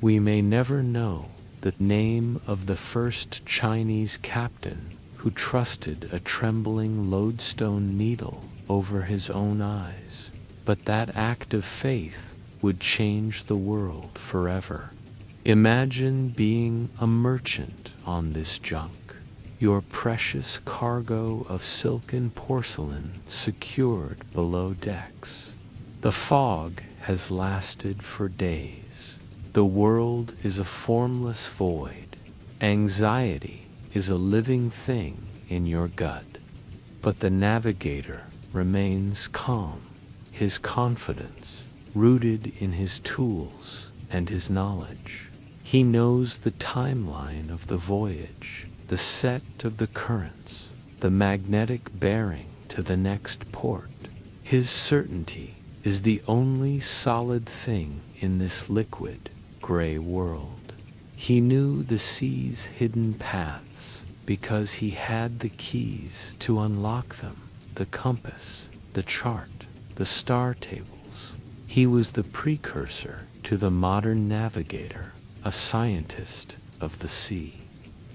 We may never know the name of the first Chinese captain who trusted a trembling lodestone needle over his own eyes, but that act of faith would change the world forever. Imagine being a merchant on this junk, your precious cargo of silken porcelain secured below decks. The fog has lasted for days. The world is a formless void. Anxiety is a living thing in your gut. But the navigator remains calm, his confidence rooted in his tools and his knowledge. He knows the timeline of the voyage, the set of the currents, the magnetic bearing to the next port. His certainty is the only solid thing in this liquid, gray world. He knew the sea's hidden paths because he had the keys to unlock them, the compass, the chart, the star tables. He was the precursor to the modern navigator, a scientist of the sea.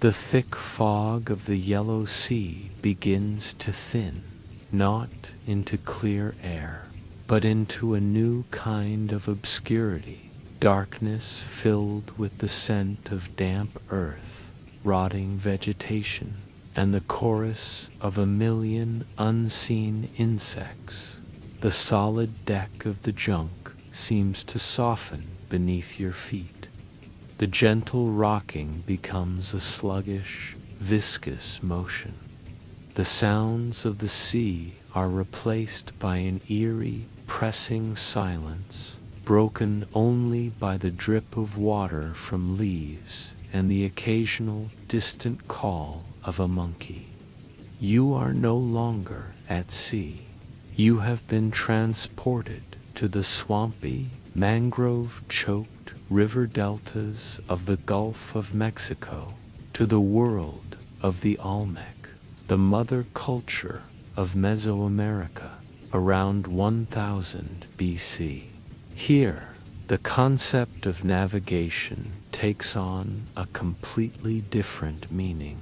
The thick fog of the Yellow Sea begins to thin, not into clear air, but into a new kind of obscurity, darkness filled with the scent of damp earth, rotting vegetation, and the chorus of a million unseen insects. The solid deck of the junk seems to soften beneath your feet. The gentle rocking becomes a sluggish, viscous motion. The sounds of the sea are replaced by an eerie, pressing silence, broken only by the drip of water from leaves and the occasional distant call of a monkey. You are no longer at sea. You have been transported to the swampy, mangrove-choked river deltas of the Gulf of Mexico, to the world of the Olmec, the mother culture of Mesoamerica around 1000 BC. Here, the concept of navigation takes on a completely different meaning.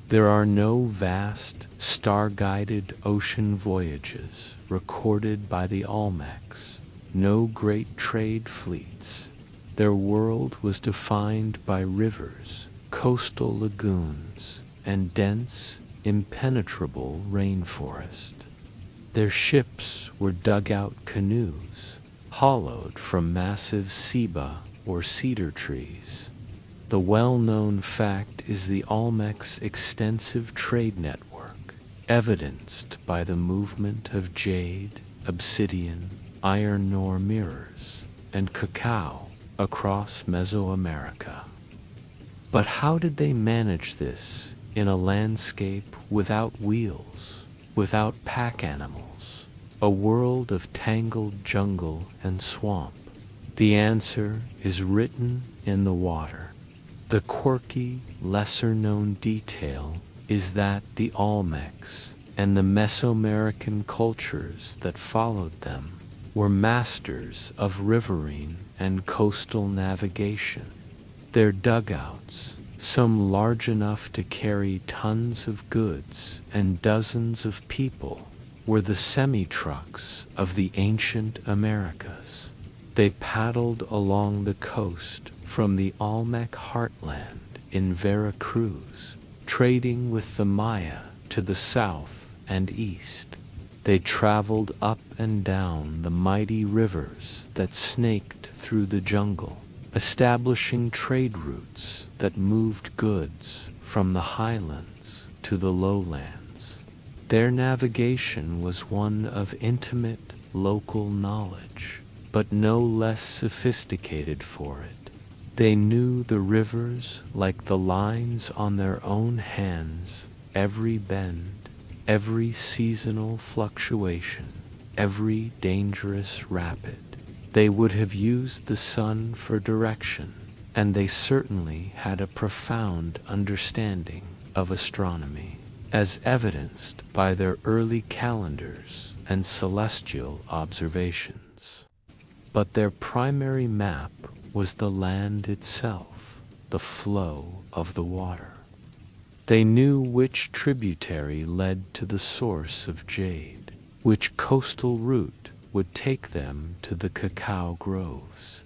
There are no vast, star-guided ocean voyages recorded by the Olmecs, no great trade fleets. Their world was defined by rivers, coastal lagoons, and dense, impenetrable rainforest. Their ships were dugout canoes, hollowed from massive ceiba or cedar trees. The well-known fact is the Olmec's extensive trade network, evidenced by the movement of jade, obsidian, iron ore mirrors, and cacao across Mesoamerica. But how did they manage this in a landscape without wheels, without pack animals, a world of tangled jungle and swamp? The answer is written in the water. The quirky, lesser-known detail is that the Olmecs and the Mesoamerican cultures that followed them were masters of riverine and coastal navigation. Their dugouts, some large enough to carry tons of goods and dozens of people, were the semi-trucks of the ancient Americas. They paddled along the coast from the Olmec heartland in Veracruz, trading with the Maya to the south and east. They traveled up and down the mighty rivers that snaked through the jungle, establishing trade routes that moved goods from the highlands to the lowlands. Their navigation was one of intimate local knowledge, but no less sophisticated for it. They knew the rivers like the lines on their own hands, every bend, every seasonal fluctuation, every dangerous rapid. They would have used the sun for direction, and they certainly had a profound understanding of astronomy, as evidenced by their early calendars and celestial observations. But their primary map was the land itself, the flow of the water. They knew which tributary led to the source of jade, which coastal route would take them to the cacao groves.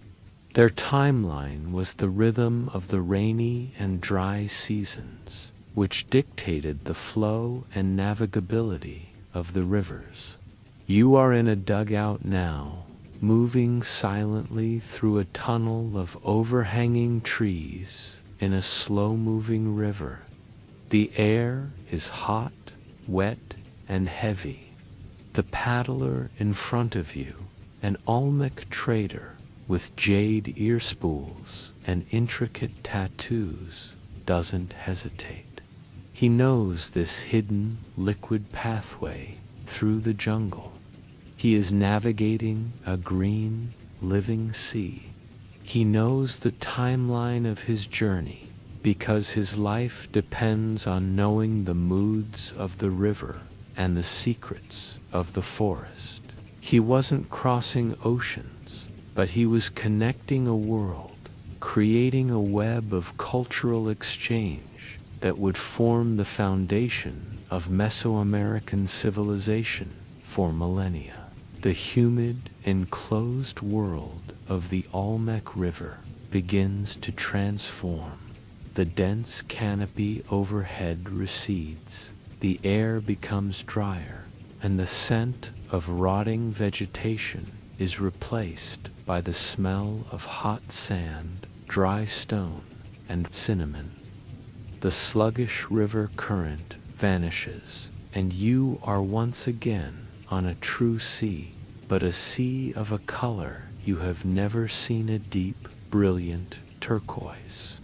Their timeline was the rhythm of the rainy and dry seasons, which dictated the flow and navigability of the rivers. You are in a dugout now, moving silently through a tunnel of overhanging trees in a slow-moving river. The air is hot, wet, and heavy. The paddler in front of you, an Olmec trader with jade ear spools and intricate tattoos, doesn't hesitate. He knows this hidden, liquid pathway through the jungle. He is navigating a green, living sea. He knows the timeline of his journey, because his life depends on knowing the moods of the river and the secrets of the forest. He wasn't crossing oceans, but he was connecting a world, creating a web of cultural exchange that would form the foundation of Mesoamerican civilization for millennia. The humid, enclosed world of the Olmec River begins to transform. The dense canopy overhead recedes, the air becomes drier, and the scent of rotting vegetation is replaced by the smell of hot sand, dry stone, and cinnamon. The sluggish river current vanishes, and you are once again on a true sea, but a sea of a color you have never seen, a deep, brilliant turquoise.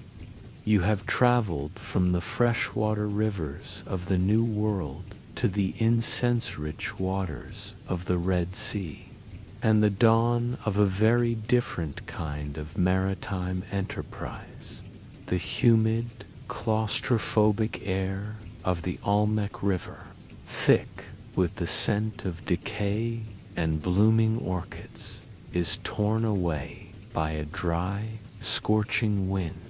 You have traveled from the freshwater rivers of the New World to the incense-rich waters of the Red Sea, and the dawn of a very different kind of maritime enterprise. The humid, claustrophobic air of the Olmec River, thick with the scent of decay and blooming orchids, is torn away by a dry, scorching wind.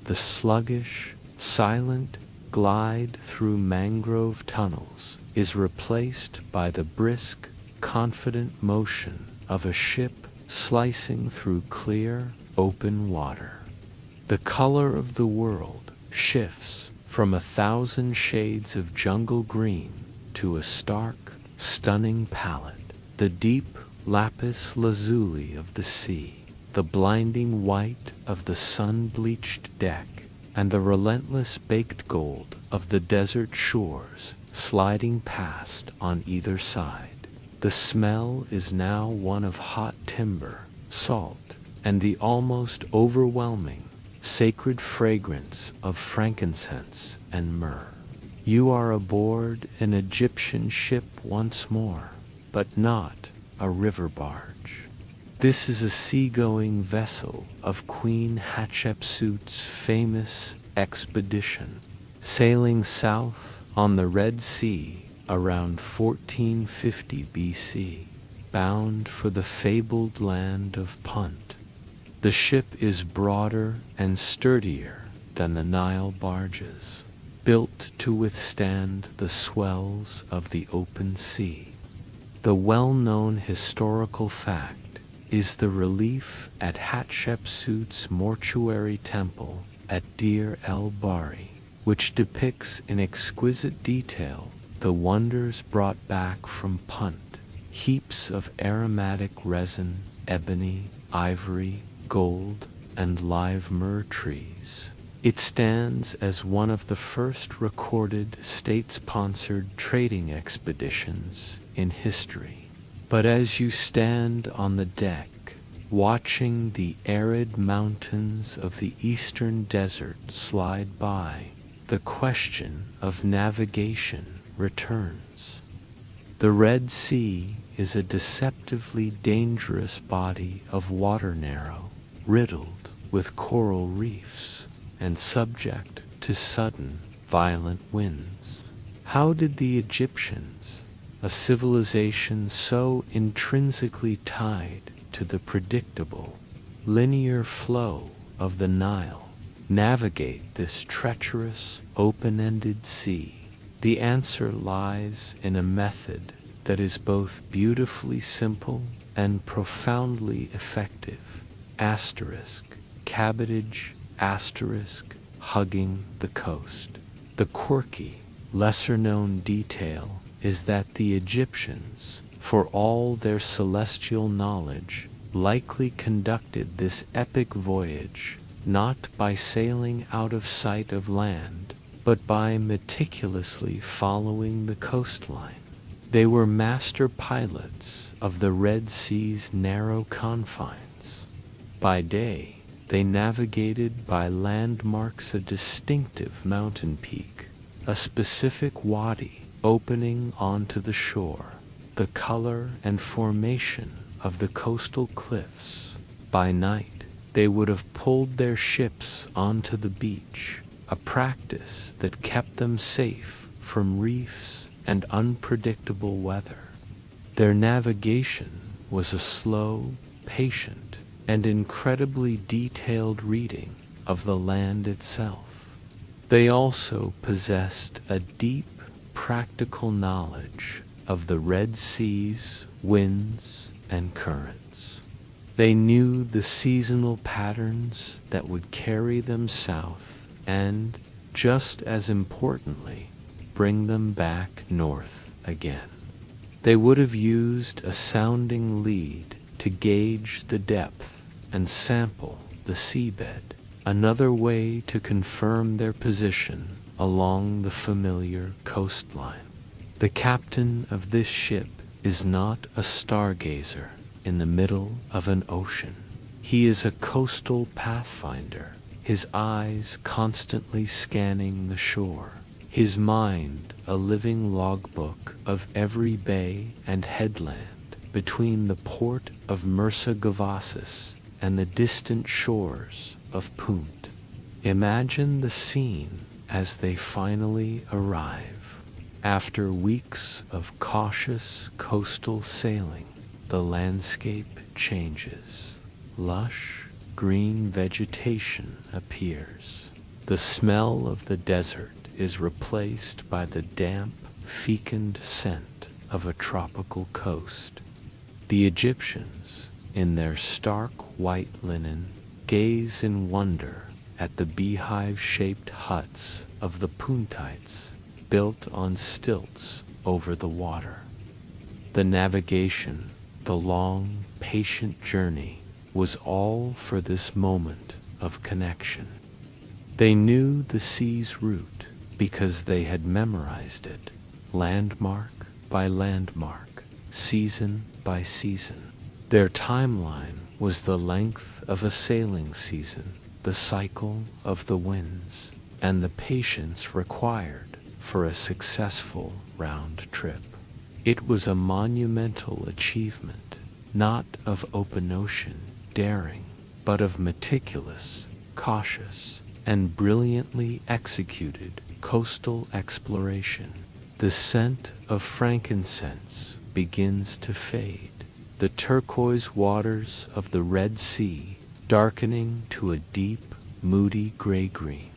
The sluggish, silent glide through mangrove tunnels is replaced by the brisk, confident motion of a ship slicing through clear, open water. The color of the world shifts from 1,000 shades of jungle green to a stark, stunning palette. The deep lapis lazuli of the sea, the blinding white of the sun-bleached deck, and the relentless baked gold of the desert shores sliding past on either side. The smell is now one of hot timber, salt, and the almost overwhelming, sacred fragrance of frankincense and myrrh. You are aboard an Egyptian ship once more, but not a river barge. This is a seagoing vessel of Queen Hatshepsut's famous expedition, sailing south on the Red Sea around 1450 BC, bound for the fabled land of Punt. The ship is broader and sturdier than the Nile barges, built to withstand the swells of the open sea. The well-known historical fact is the relief at Hatshepsut's mortuary temple at Deir el-Bahri, which depicts in exquisite detail the wonders brought back from Punt, heaps of aromatic resin, ebony, ivory, gold, and live myrrh trees. It stands as one of the first recorded state-sponsored trading expeditions in history. But as you stand on the deck, watching the arid mountains of the eastern desert slide by, the question of navigation returns. The Red Sea is a deceptively dangerous body of water, narrow, riddled with coral reefs, and subject to sudden, violent winds. How did the Egyptians, a civilization so intrinsically tied to the predictable, linear flow of the Nile, navigate this treacherous, open-ended sea? The answer lies in a method that is both beautifully simple and profoundly effective. Cabotage, hugging the coast. The quirky, lesser-known detail is that the Egyptians, for all their celestial knowledge, likely conducted this epic voyage not by sailing out of sight of land, but by meticulously following the coastline. They were master pilots of the Red Sea's narrow confines. By day, they navigated by landmarks, a distinctive mountain peak, a specific wadi opening onto the shore, the color and formation of the coastal cliffs. By night, they would have pulled their ships onto the beach, a practice that kept them safe from reefs and unpredictable weather. Their navigation was a slow, patient, and incredibly detailed reading of the land itself. They also possessed a deep, practical knowledge of the Red Sea's winds and currents. They knew the seasonal patterns that would carry them south and, just as importantly, bring them back north again. They would have used a sounding lead to gauge the depth and sample the seabed, another way to confirm their position along the familiar coastline. The captain of this ship is not a stargazer in the middle of an ocean. He is a coastal pathfinder, his eyes constantly scanning the shore, his mind a living logbook of every bay and headland between the port of Mursa Gavassis and the distant shores of Punt. Imagine the scene as they finally arrive. After weeks of cautious coastal sailing, the landscape changes. Lush, green vegetation appears. The smell of the desert is replaced by the damp, fecund scent of a tropical coast. The Egyptians, in their stark white linen, gaze in wonder at the beehive-shaped huts of the Puntites, built on stilts over the water. The navigation, the long, patient journey, was all for this moment of connection. They knew the sea's route because they had memorized it, landmark by landmark, season by season. Their timeline was the length of a sailing season, the cycle of the winds, and the patience required for a successful round trip. It was a monumental achievement, not of open ocean daring, but of meticulous, cautious, and brilliantly executed coastal exploration. The scent of frankincense begins to fade, the turquoise waters of the Red Sea darkening to a deep, moody gray-green.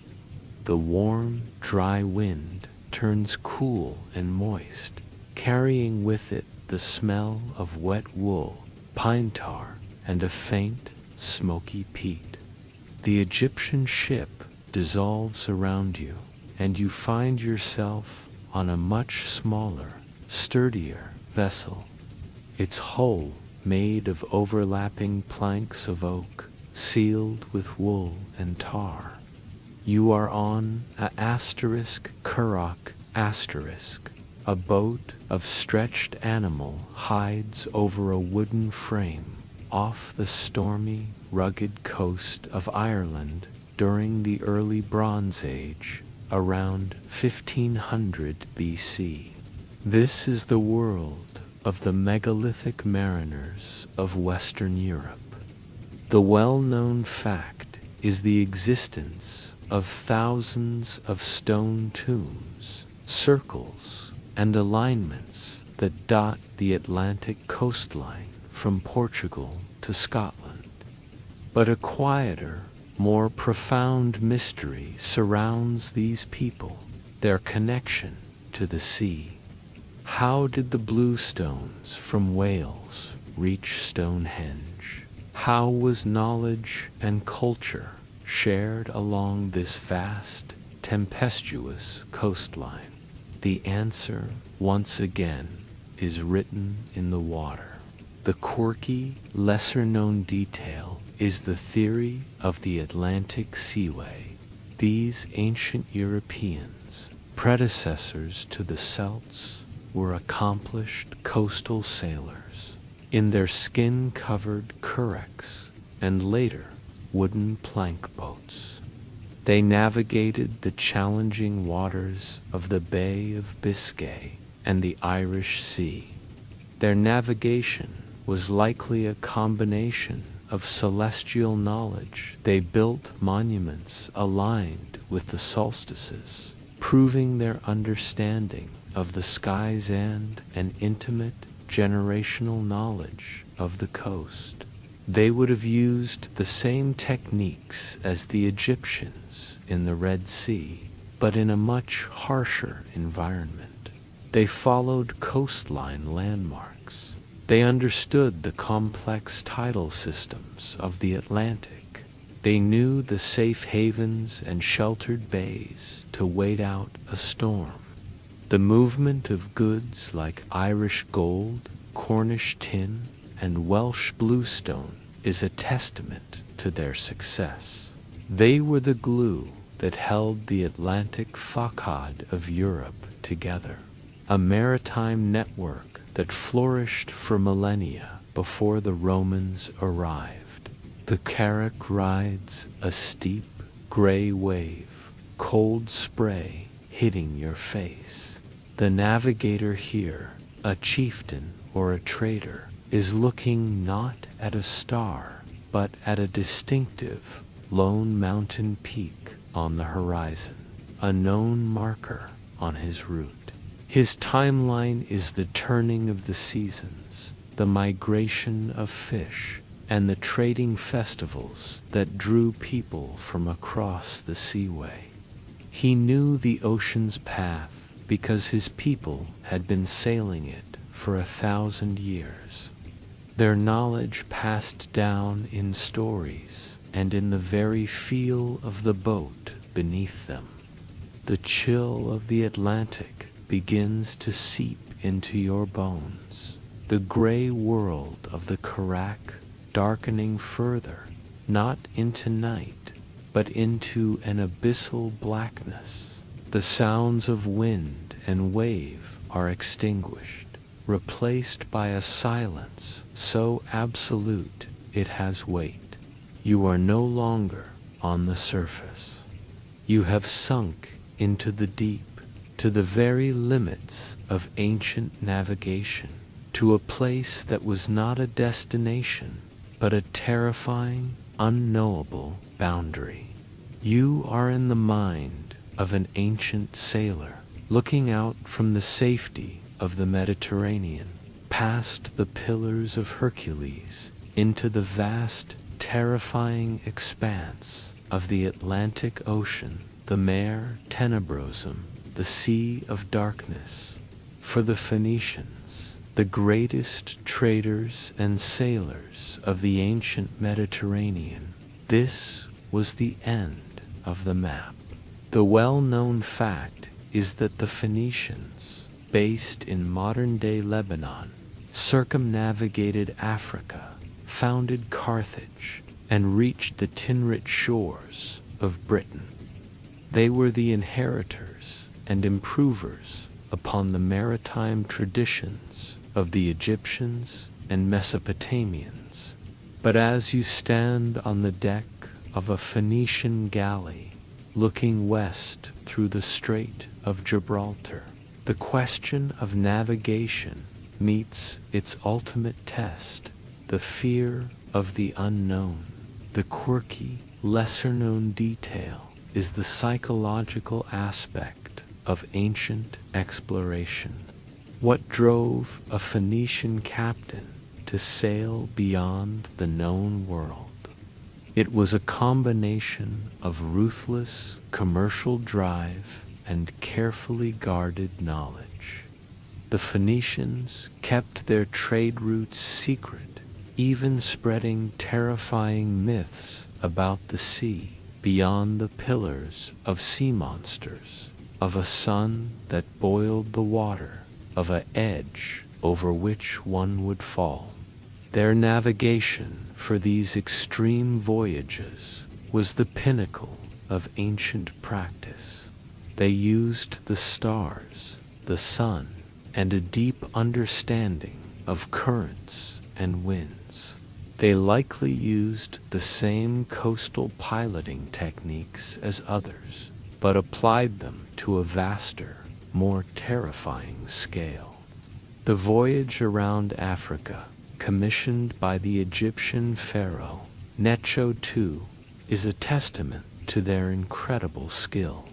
The warm, dry wind turns cool and moist, carrying with it the smell of wet wool, pine tar, and a faint, smoky peat. The Egyptian ship dissolves around you, and you find yourself on a much smaller, sturdier vessel, its hull made of overlapping planks of oak, sealed with wool and tar. You are on a asterisk currach asterisk, a boat of stretched animal hides over a wooden frame off the stormy, rugged coast of Ireland during the early Bronze Age, around 1500 BC. This is the world of the megalithic mariners of Western Europe. The well-known fact is the existence of thousands of stone tombs, circles, and alignments that dot the Atlantic coastline from Portugal to Scotland. But a quieter, more profound mystery surrounds these people, their connection to the sea. How did the blue stones from Wales reach Stonehenge? How was knowledge and culture shared along this vast, tempestuous coastline? The answer, once again, is written in the water. The quirky, lesser-known detail is the theory of the Atlantic Seaway. These ancient Europeans, predecessors to the Celts, were accomplished coastal sailors. In their skin-covered currachs and later wooden plank boats, they navigated the challenging waters of the Bay of Biscay and the Irish Sea. Their navigation was likely a combination of celestial knowledge. They built monuments aligned with the solstices, proving their understanding of the skies and an intimate generational knowledge of the coast. They would have used the same techniques as the Egyptians in the Red Sea, but in a much harsher environment. They followed coastline landmarks. They understood the complex tidal systems of the Atlantic. They knew the safe havens and sheltered bays to wait out a storm. The movement of goods like Irish gold, Cornish tin, and Welsh bluestone is a testament to their success. They were the glue that held the Atlantic facade of Europe together, a maritime network that flourished for millennia before the Romans arrived. The carrack rides a steep, gray wave, cold spray hitting your face. The navigator here, a chieftain or a trader, is looking not at a star, but at a distinctive, lone mountain peak on the horizon, a known marker on his route. His timeline is the turning of the seasons, the migration of fish, and the trading festivals that drew people from across the seaway. He knew the ocean's path because his people had been sailing it for 1,000 years. Their knowledge passed down in stories and in the very feel of the boat beneath them. The chill of the Atlantic begins to seep into your bones, the gray world of the carrack darkening further, not into night, but into an abyssal blackness. The sounds of wind and wave are extinguished, replaced by a silence so absolute it has weight. You are no longer on the surface. You have sunk into the deep, to the very limits of ancient navigation, to a place that was not a destination, but a terrifying, unknowable boundary. You are in the mind of an ancient sailor, looking out from the safety of the Mediterranean, past the Pillars of Hercules, into the vast, terrifying expanse of the Atlantic Ocean, the Mare Tenebrosum, the Sea of Darkness. For the Phoenicians, the greatest traders and sailors of the ancient Mediterranean, this was the end of the map. The well-known fact is that the Phoenicians, based in modern-day Lebanon, circumnavigated Africa, founded Carthage, and reached the Tinrit shores of Britain. They were the inheritors and improvers upon the maritime traditions of the Egyptians and Mesopotamians. But as you stand on the deck of a Phoenician galley, looking west through the Strait of Gibraltar, the question of navigation meets its ultimate test, the fear of the unknown. The quirky, lesser-known detail is the psychological aspect of ancient exploration. What drove a Phoenician captain to sail beyond the known world? It was a combination of ruthless commercial drive and carefully guarded knowledge. The Phoenicians kept their trade routes secret, even spreading terrifying myths about the sea beyond the pillars of sea monsters, of a sun that boiled the water, of an edge over which one would fall. Their navigation for these extreme voyages was the pinnacle of ancient practice. They used the stars, the sun, and a deep understanding of currents and winds. They likely used the same coastal piloting techniques as others, but applied them to a vaster, more terrifying scale. The voyage around Africa, commissioned by the Egyptian pharaoh Necho II, is a testament to their incredible skill.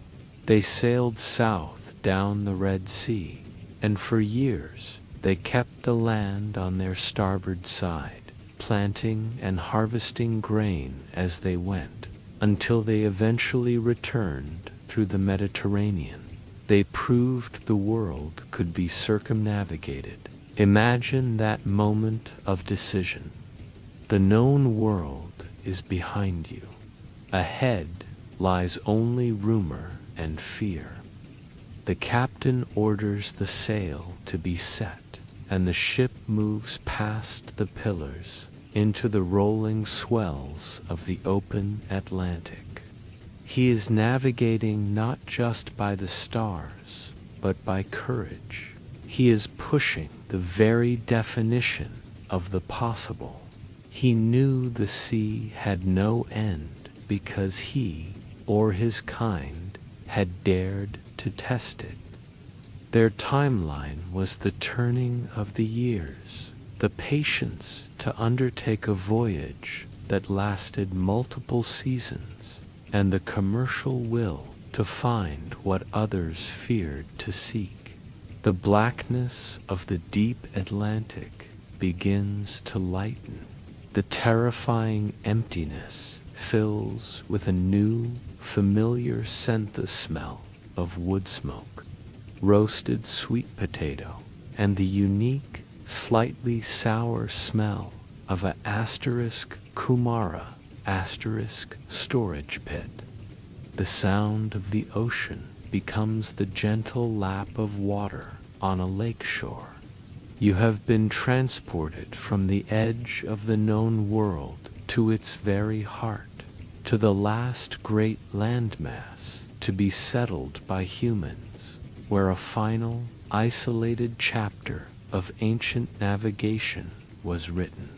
They sailed south down the Red Sea, and for years they kept the land on their starboard side, planting and harvesting grain as they went, until they eventually returned through the Mediterranean. They proved the world could be circumnavigated. Imagine that moment of decision. The known world is behind you. Ahead lies only rumor and fear. The captain orders the sail to be set, and the ship moves past the pillars into the rolling swells of the open Atlantic. He is navigating not just by the stars, but by courage. He is pushing the very definition of the possible. He knew the sea had no end because he, or his kind, had dared to test it. Their timeline was the turning of the years, the patience to undertake a voyage that lasted multiple seasons, and the commercial will to find what others feared to seek. The blackness of the deep Atlantic begins to lighten. The terrifying emptiness fills with a new, familiar scent, the smell of wood smoke, roasted sweet potato, and the unique, slightly sour smell of a *Kumara* storage pit. The sound of the ocean becomes the gentle lap of water on a lake shore. You have been transported from the edge of the known world to its very heart, to the last great landmass to be settled by humans, where a final, isolated chapter of ancient navigation was written.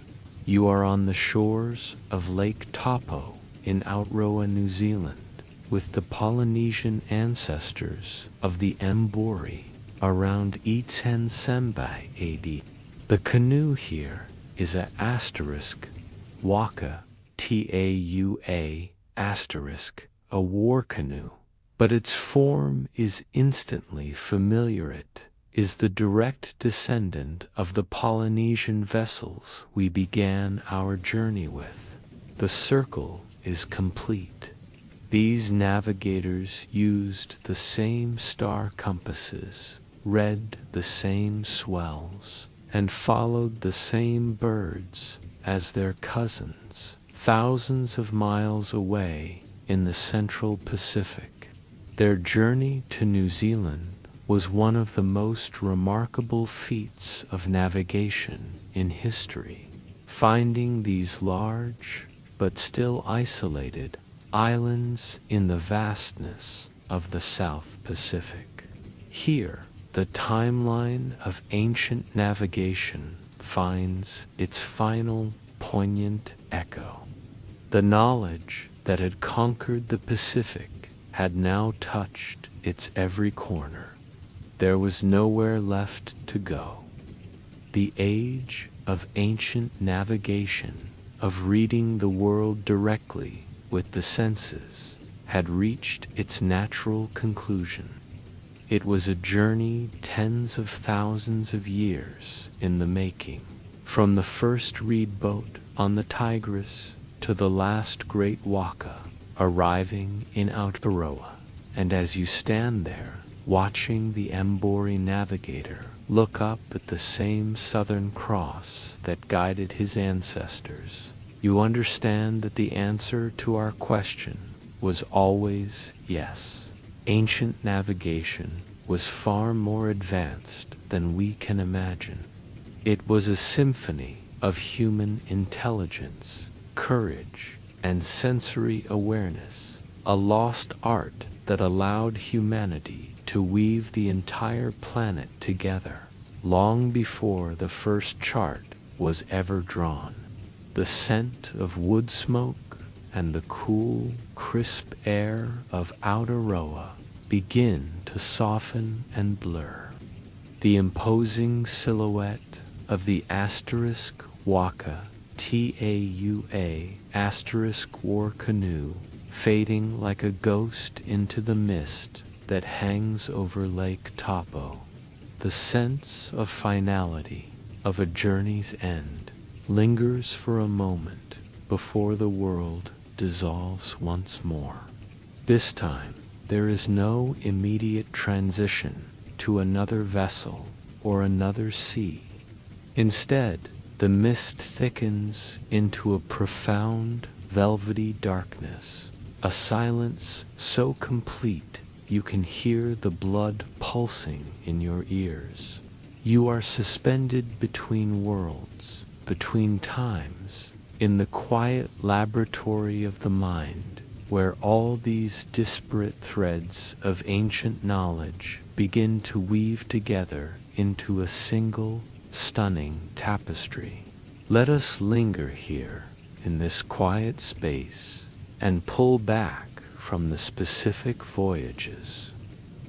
You are on the shores of Lake Taupo in Aotearoa, New Zealand, with the Polynesian ancestors of the Mbori around Iten Sembai AD. The canoe here is a waka, Taua *, a war canoe, but its form is instantly familiar. It is the direct descendant of the Polynesian vessels we began our journey with. The circle is complete. These navigators used the same star compasses, read the same swells, and followed the same birds as their cousins, thousands of miles away in the Central Pacific. Their journey to New Zealand was one of the most remarkable feats of navigation in history. Finding these large, but still isolated, islands in the vastness of the South Pacific. Here, the timeline of ancient navigation finds its final poignant echo. The knowledge that had conquered the Pacific had now touched its every corner. There was nowhere left to go. The age of ancient navigation, of reading the world directly with the senses, had reached its natural conclusion. It was a journey tens of thousands of years in the making, from the first reed boat on the Tigris to the last great waka arriving in Aotearoa. And as you stand there, watching the Mbori navigator look up at the same Southern Cross that guided his ancestors, you understand that the answer to our question was always yes. Ancient navigation was far more advanced than we can imagine. It was a symphony of human intelligence, courage, and sensory awareness, a lost art that allowed humanity to weave the entire planet together long before the first chart was ever drawn. The scent of wood smoke and the cool, crisp air of Aotearoa begin to soften and blur. The imposing silhouette of the asterisk waka, Tauā asterisk war canoe, fading like a ghost into the mist that hangs over Lake Taupo. The sense of finality, of a journey's end, lingers for a moment before the world dissolves once more. This time, there is no immediate transition to another vessel or another sea. Instead, the mist thickens into a profound, velvety darkness, a silence so complete you can hear the blood pulsing in your ears. You are suspended between worlds, between times, in the quiet laboratory of the mind, where all these disparate threads of ancient knowledge begin to weave together into a single, stunning tapestry. Let us linger here in this quiet space and pull back from the specific voyages.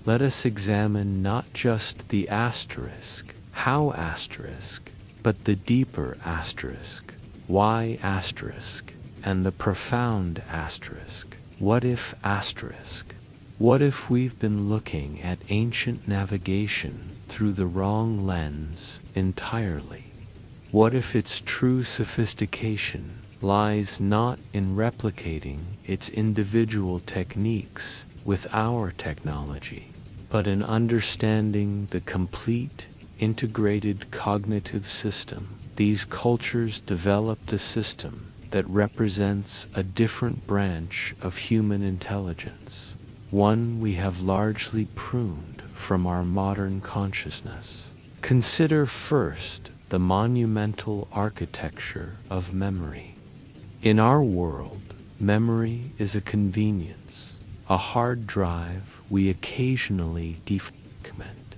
Let us examine not just the asterisk, how asterisk, but the deeper asterisk, why asterisk, and the profound asterisk, what if asterisk. What if we've been looking at ancient navigation through the wrong lens entirely? What if its true sophistication lies not in replicating its individual techniques with our technology, but in understanding the complete, integrated cognitive system? These cultures developed a system that represents a different branch of human intelligence, one we have largely pruned from our modern consciousness. Consider first the monumental architecture of memory. In our world, memory is a convenience, a hard drive we occasionally defragment.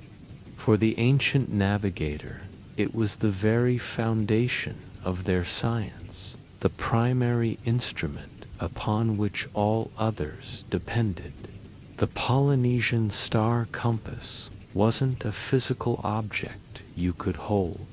For the ancient navigator, it was the very foundation of their science, the primary instrument upon which all others depended. The Polynesian star compass wasn't a physical object you could hold.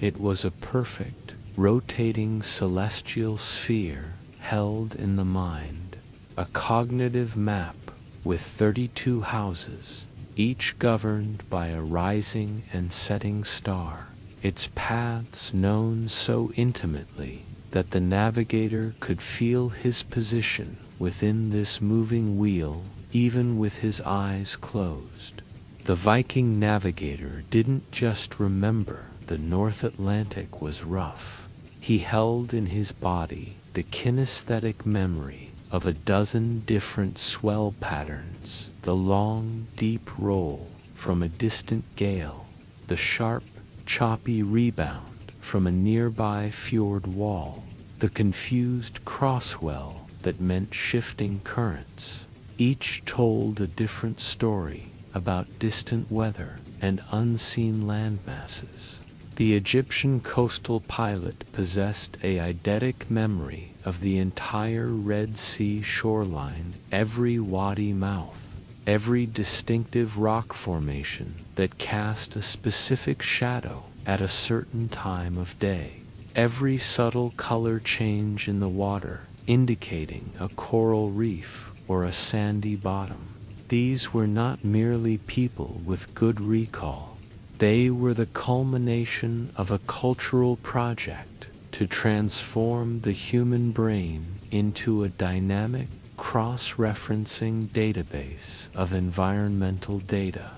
It was a perfect, rotating celestial sphere held in the mind, a cognitive map with 32 houses, each governed by a rising and setting star, its paths known so intimately that the navigator could feel his position within this moving wheel even with his eyes closed. The Viking navigator didn't just remember the North Atlantic was rough. He held in his body the kinesthetic memory of a dozen different swell patterns, the long, deep roll from a distant gale, the sharp, choppy rebound from a nearby fjord wall, the confused crosswell that meant shifting currents. Each told a different story about distant weather and unseen landmasses. The Egyptian coastal pilot possessed a eidetic memory of the entire Red Sea shoreline, every wadi mouth, every distinctive rock formation that cast a specific shadow at a certain time of day, every subtle color change in the water indicating a coral reef or a sandy bottom. These were not merely people with good recall. They were the culmination of a cultural project to transform the human brain into a dynamic, cross-referencing database of environmental data.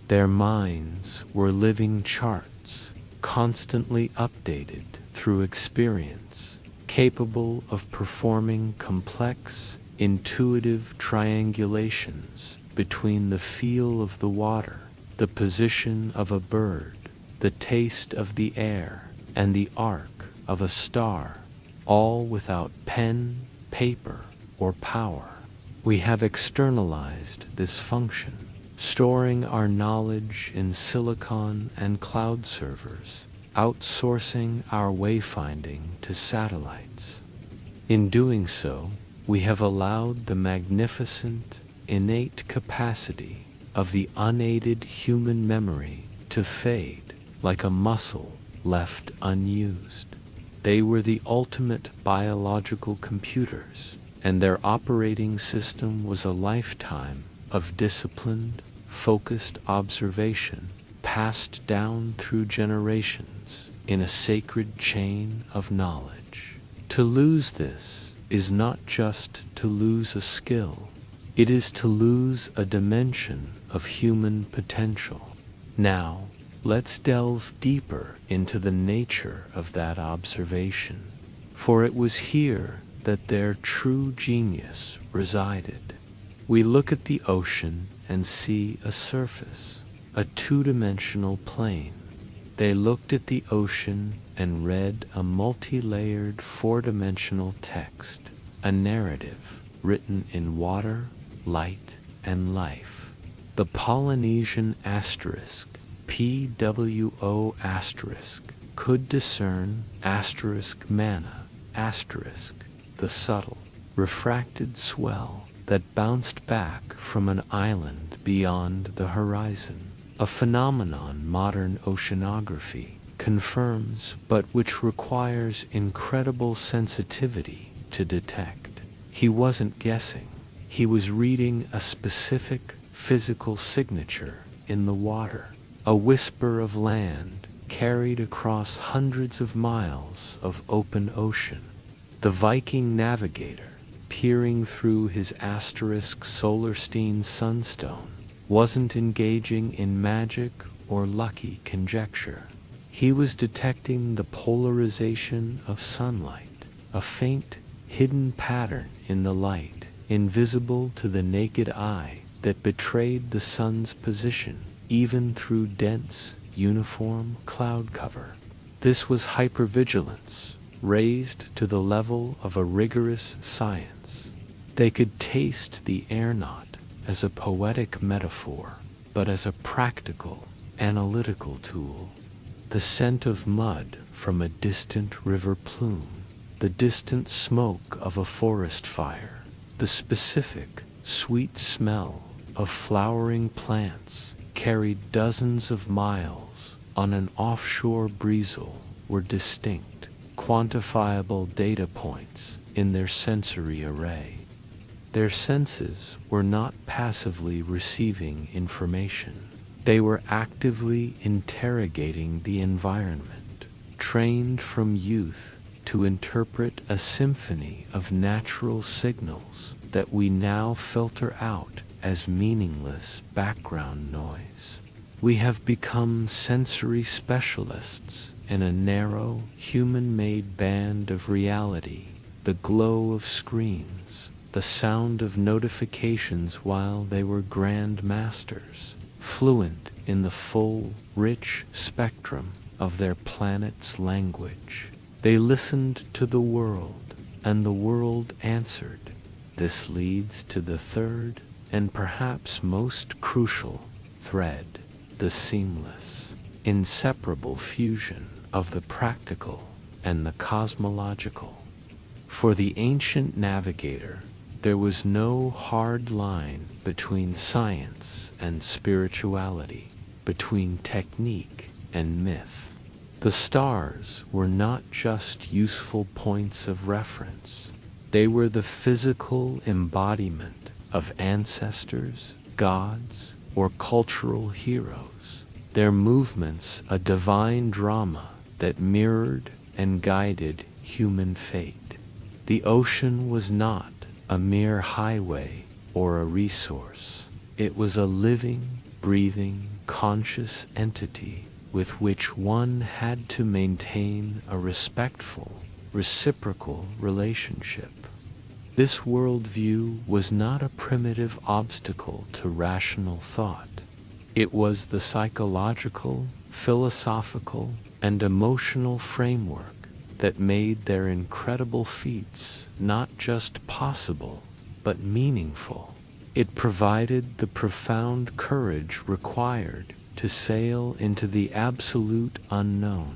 Their minds were living charts, constantly updated through experience, capable of performing complex, intuitive triangulations between the feel of the water, the position of a bird, the taste of the air, and the arc of a star, all without pen, paper, or power. We have externalized this function, storing our knowledge in silicon and cloud servers, outsourcing our wayfinding to satellites. In doing so, we have allowed the magnificent, innate capacity of the unaided human memory to fade like a muscle left unused. They were the ultimate biological computers, and their operating system was a lifetime of disciplined, focused observation passed down through generations in a sacred chain of knowledge. To lose this is not just to lose a skill, it is to lose a dimension of human potential. Now, let's delve deeper into the nature of that observation, for it was here that their true genius resided. We look at the ocean and see a surface, a two-dimensional plane. They looked at the ocean and read a multi-layered four-dimensional text, a narrative written in water, light, and life. The Polynesian asterisk, PWO asterisk, could discern asterisk mana, asterisk, the subtle, refracted swell that bounced back from an island beyond the horizon, a phenomenon modern oceanography confirms but which requires incredible sensitivity to detect. He wasn't guessing. He was reading a specific physical signature in the water, a whisper of land carried across hundreds of miles of open ocean. The Viking navigator, peering through his asterisk Solarstein sunstone, wasn't engaging in magic or lucky conjecture. He was detecting the polarization of sunlight, a faint, hidden pattern in the light, invisible to the naked eye, that betrayed the sun's position, even through dense, uniform cloud cover. This was hypervigilance, raised to the level of a rigorous science. They could taste the air not as a poetic metaphor, but as a practical, analytical tool. The scent of mud from a distant river plume, the distant smoke of a forest fire, the specific, sweet smell of flowering plants carried dozens of miles on an offshore breezel were distinct, quantifiable data points in their sensory array. Their senses were not passively receiving information. They were actively interrogating the environment, trained from youth to interpret a symphony of natural signals that we now filter out as meaningless background noise. We have become sensory specialists in a narrow, human-made band of reality, the glow of screens, the sound of notifications while they were grand masters, fluent in the full, rich spectrum of their planet's language. They listened to the world, and the world answered. This leads to the third, and perhaps most crucial, thread, the seamless, inseparable fusion of the practical and the cosmological. For the ancient navigator, there was no hard line between science and spirituality, between technique and myth. The stars were not just useful points of reference. They were the physical embodiment of ancestors, gods, or cultural heroes, their movements a divine drama that mirrored and guided human fate. The ocean was not a mere highway or a resource. It was a living, breathing, conscious entity with which one had to maintain a respectful, reciprocal relationship. This worldview was not a primitive obstacle to rational thought. It was the psychological, philosophical, and emotional framework that made their incredible feats not just possible, but meaningful. It provided the profound courage required to sail into the absolute unknown,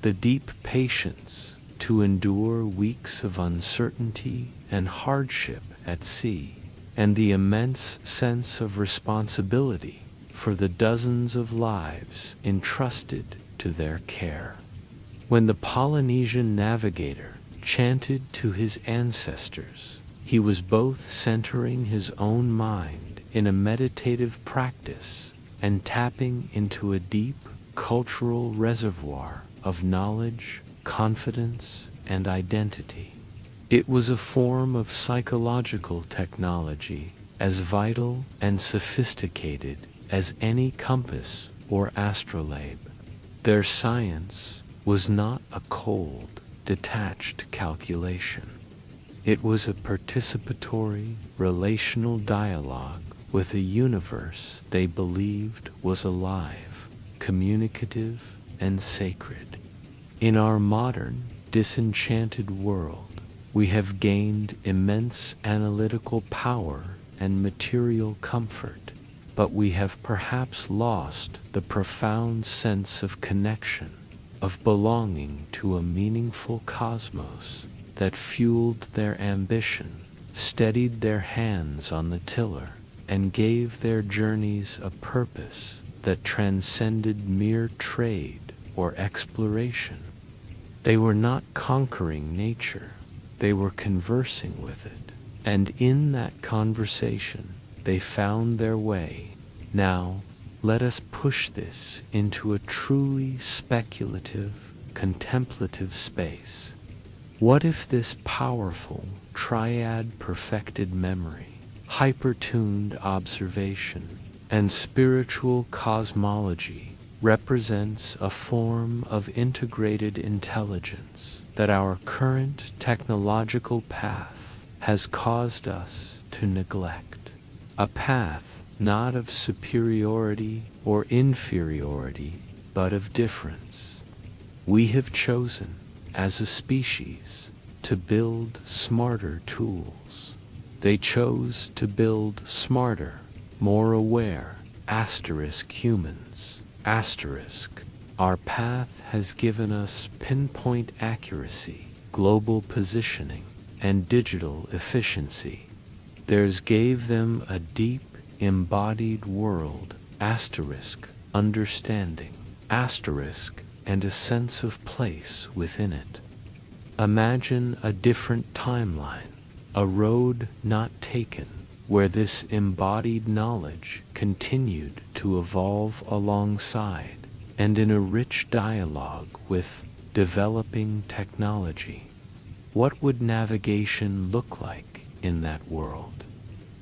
the deep patience to endure weeks of uncertainty and hardship at sea, and the immense sense of responsibility for the dozens of lives entrusted to their care. When the Polynesian navigator chanted to his ancestors, he was both centering his own mind in a meditative practice and tapping into a deep cultural reservoir of knowledge, confidence, and identity. It was a form of psychological technology as vital and sophisticated as any compass or astrolabe. Their science was not a cold, detached calculation. It was a participatory, relational dialogue with a universe they believed was alive, communicative, and sacred. In our modern, disenchanted world, we have gained immense analytical power and material comfort, but we have perhaps lost the profound sense of connection, of belonging to a meaningful cosmos that fueled their ambition, steadied their hands on the tiller, and gave their journeys a purpose that transcended mere trade or exploration. They were not conquering nature, they were conversing with it, and in that conversation they found their way. Now, let us push this into a truly speculative, contemplative space. What if this powerful, triad-perfected memory, hyper-tuned observation, and spiritual cosmology represents a form of integrated intelligence that our current technological path has caused us to neglect? A path not of superiority or inferiority, but of difference. We have chosen, as a species, to build smarter tools. They chose to build smarter, more aware, humans. Our path has given us pinpoint accuracy, global positioning, and digital efficiency. Theirs gave them a deep, embodied world, understanding, and a sense of place within it. Imagine a different timeline, a road not taken, where this embodied knowledge continued to evolve alongside and in a rich dialogue with developing technology. What would navigation look like in that world?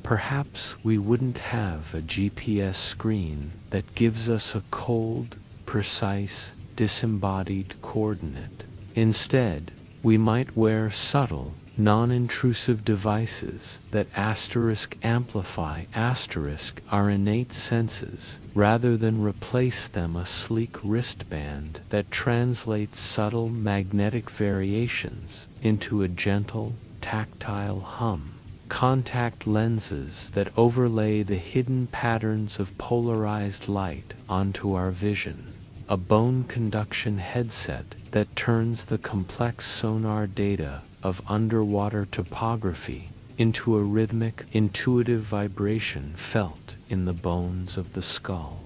Perhaps we wouldn't have a GPS screen that gives us a cold, precise, disembodied coordinate. Instead, we might wear subtle, non-intrusive devices that amplify our innate senses rather than replace them, a sleek wristband that translates subtle magnetic variations into a gentle, tactile hum, contact lenses that overlay the hidden patterns of polarized light onto our vision, a bone conduction headset that turns the complex sonar data of underwater topography into a rhythmic, intuitive vibration felt in the bones of the skull.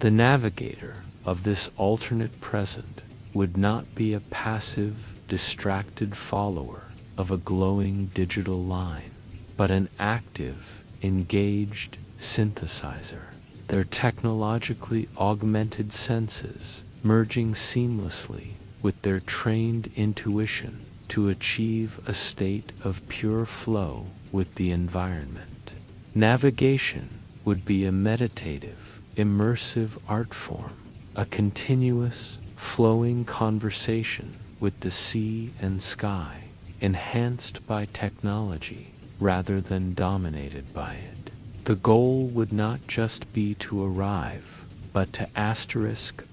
The navigator of this alternate present would not be a passive, distracted follower of a glowing digital line, but an active, engaged synthesizer, their technologically augmented senses merging seamlessly with their trained intuition to achieve a state of pure flow with the environment. Navigation would be a meditative, immersive art form, a continuous, flowing conversation with the sea and sky, enhanced by technology rather than dominated by it. The goal would not just be to arrive, but to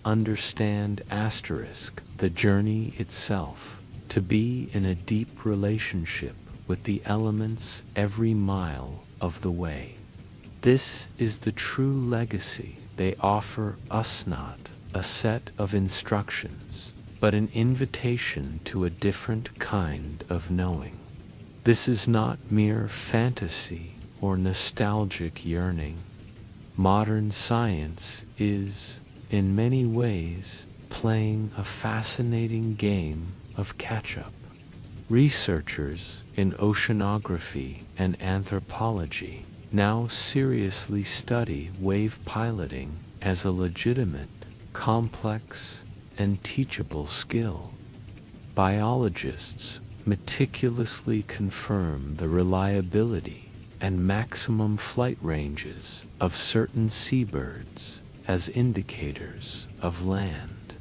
understand the journey itself, to be in a deep relationship with the elements every mile of the way. This is the true legacy they offer us, not a set of instructions, but an invitation to a different kind of knowing. This is not mere fantasy or nostalgic yearning. Modern science is, in many ways, playing a fascinating game of catch-up. Researchers in oceanography and anthropology now seriously study wave piloting as a legitimate, complex, and teachable skill. Biologists meticulously confirm the reliability and maximum flight ranges of certain seabirds as indicators of land.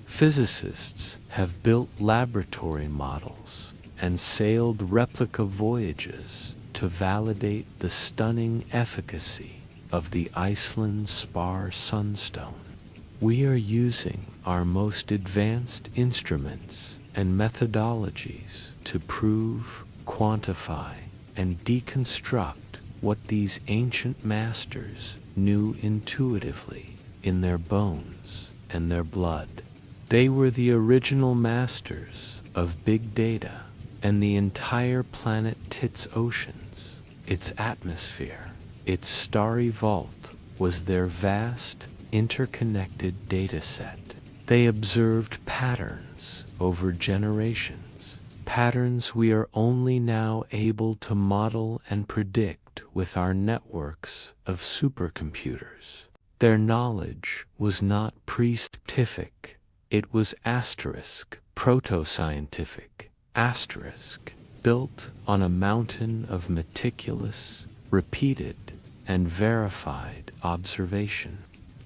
Physicists have built laboratory models and sailed replica voyages to validate the stunning efficacy of the Iceland spar sunstone. We are using our most advanced instruments and methodologies to prove, quantify, and deconstruct what these ancient masters knew intuitively in their bones and their blood. They were the original masters of big data, and the entire planet's oceans, its atmosphere, its starry vault was their vast, interconnected data set. They observed patterns over generations, patterns we are only now able to model and predict with our networks of supercomputers. Their knowledge was not pre-scientific, it was proto-scientific, built on a mountain of meticulous, repeated, and verified observation.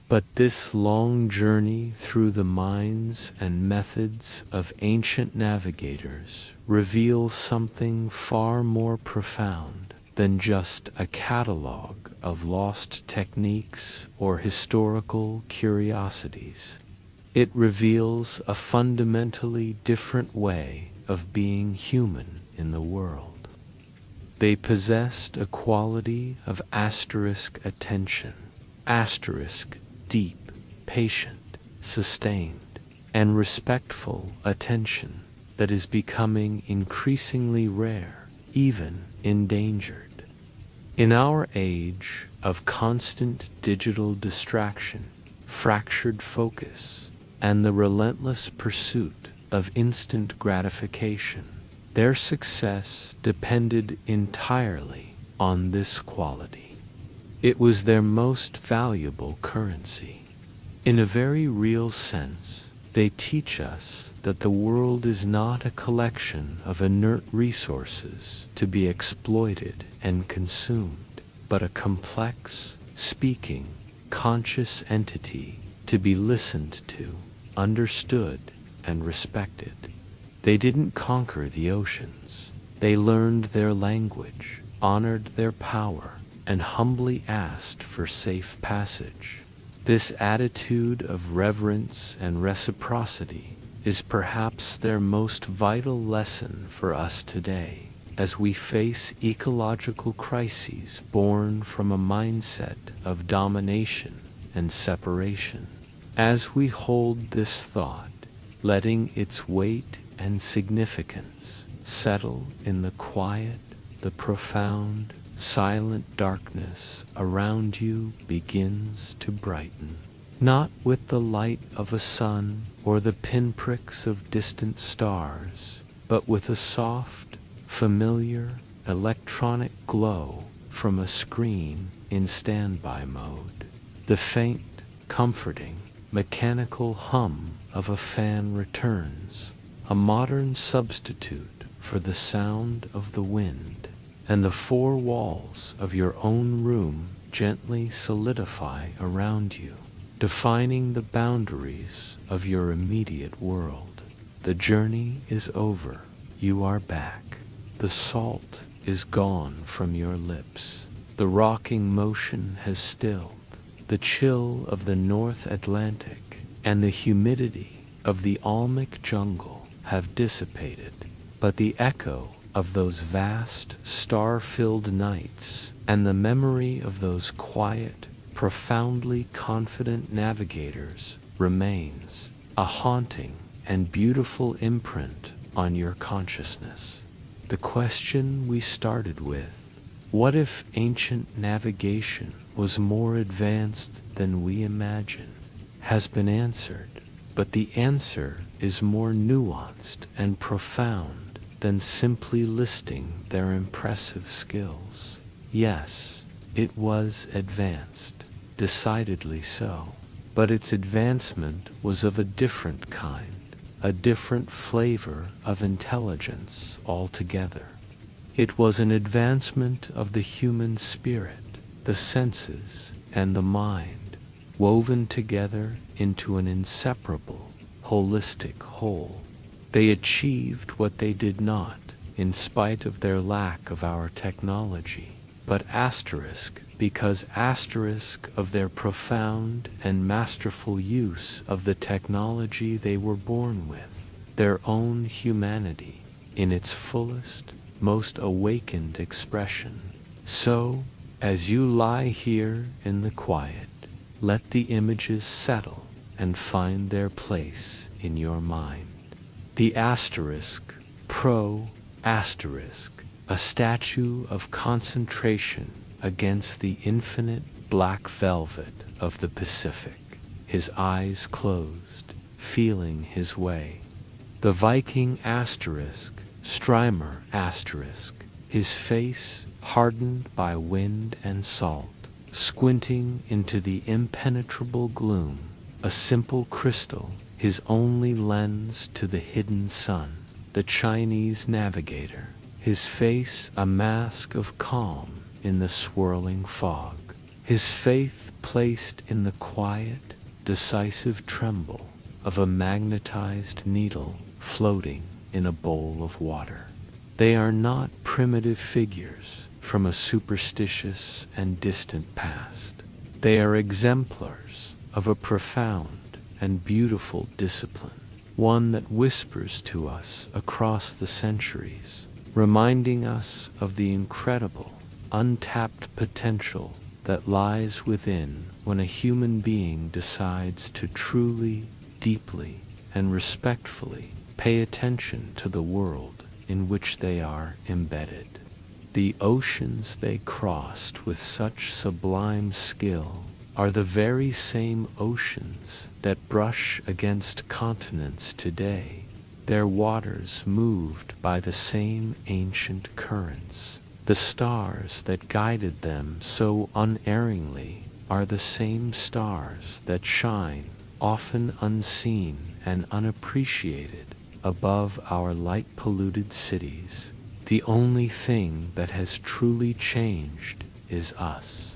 But this long journey through the minds and methods of ancient navigators reveals something far more profound than just a catalog of lost techniques or historical curiosities. It reveals a fundamentally different way of being human in the world. They possessed a quality of attention, deep, patient, sustained, and respectful attention that is becoming increasingly rare, even endangered. In our age of constant digital distraction, fractured focus, and the relentless pursuit of instant gratification, their success depended entirely on this quality. It was their most valuable currency. In a very real sense, they teach us that the world is not a collection of inert resources to be exploited and consumed, but a complex, speaking, conscious entity to be listened to, understood, and respected. They didn't conquer the oceans. They learned their language, honored their power, and humbly asked for safe passage. This attitude of reverence and reciprocity is perhaps their most vital lesson for us today, as we face ecological crises born from a mindset of domination and separation. As we hold this thought, letting its weight and significance settle in the quiet, the profound, silent darkness around you begins to brighten, not with the light of a sun or the pinpricks of distant stars, but with a soft, familiar, electronic glow from a screen in standby mode. The faint, comforting, mechanical hum of a fan returns, a modern substitute for the sound of the wind, and the four walls of your own room gently solidify around you, defining the boundaries of your immediate world. The journey is over. You are back. The salt is gone from your lips. The rocking motion has stilled. The chill of the North Atlantic and the humidity of the Almic jungle have dissipated, but the echo of those vast, star-filled nights and the memory of those quiet, profoundly confident navigators remains, a haunting and beautiful imprint on your consciousness. The question we started with, what if ancient navigation was more advanced than we imagine, has been answered, but the answer is more nuanced and profound than simply listing their impressive skills. Yes, it was advanced, decidedly so, but its advancement was of a different kind, a different flavor of intelligence altogether. It was an advancement of the human spirit, the senses, and the mind, woven together into an inseparable, holistic whole. They achieved what they did not, in spite of their lack of our technology, but because of their profound and masterful use of the technology they were born with, their own humanity, in its fullest, most awakened expression. So, as you lie here in the quiet, let the images settle and find their place in your mind. The asterisk, a statue of concentration against the infinite black velvet of the Pacific, his eyes closed, feeling his way. The Viking Strimer his face hardened by wind and salt, squinting into the impenetrable gloom, a simple crystal, his only lens to the hidden sun. The Chinese navigator, his face a mask of calm in the swirling fog, his faith placed in the quiet, decisive tremble of a magnetized needle floating in a bowl of water. They are not primitive figures from a superstitious and distant past. They are exemplars of a profound and beautiful discipline, one that whispers to us across the centuries, reminding us of the incredible, untapped potential that lies within when a human being decides to truly, deeply, and respectfully pay attention to the world in which they are embedded. The oceans they crossed with such sublime skill are the very same oceans that brush against continents today, their waters moved by the same ancient currents. The stars that guided them so unerringly are the same stars that shine, often unseen and unappreciated, above our light-polluted cities. The only thing that has truly changed is us.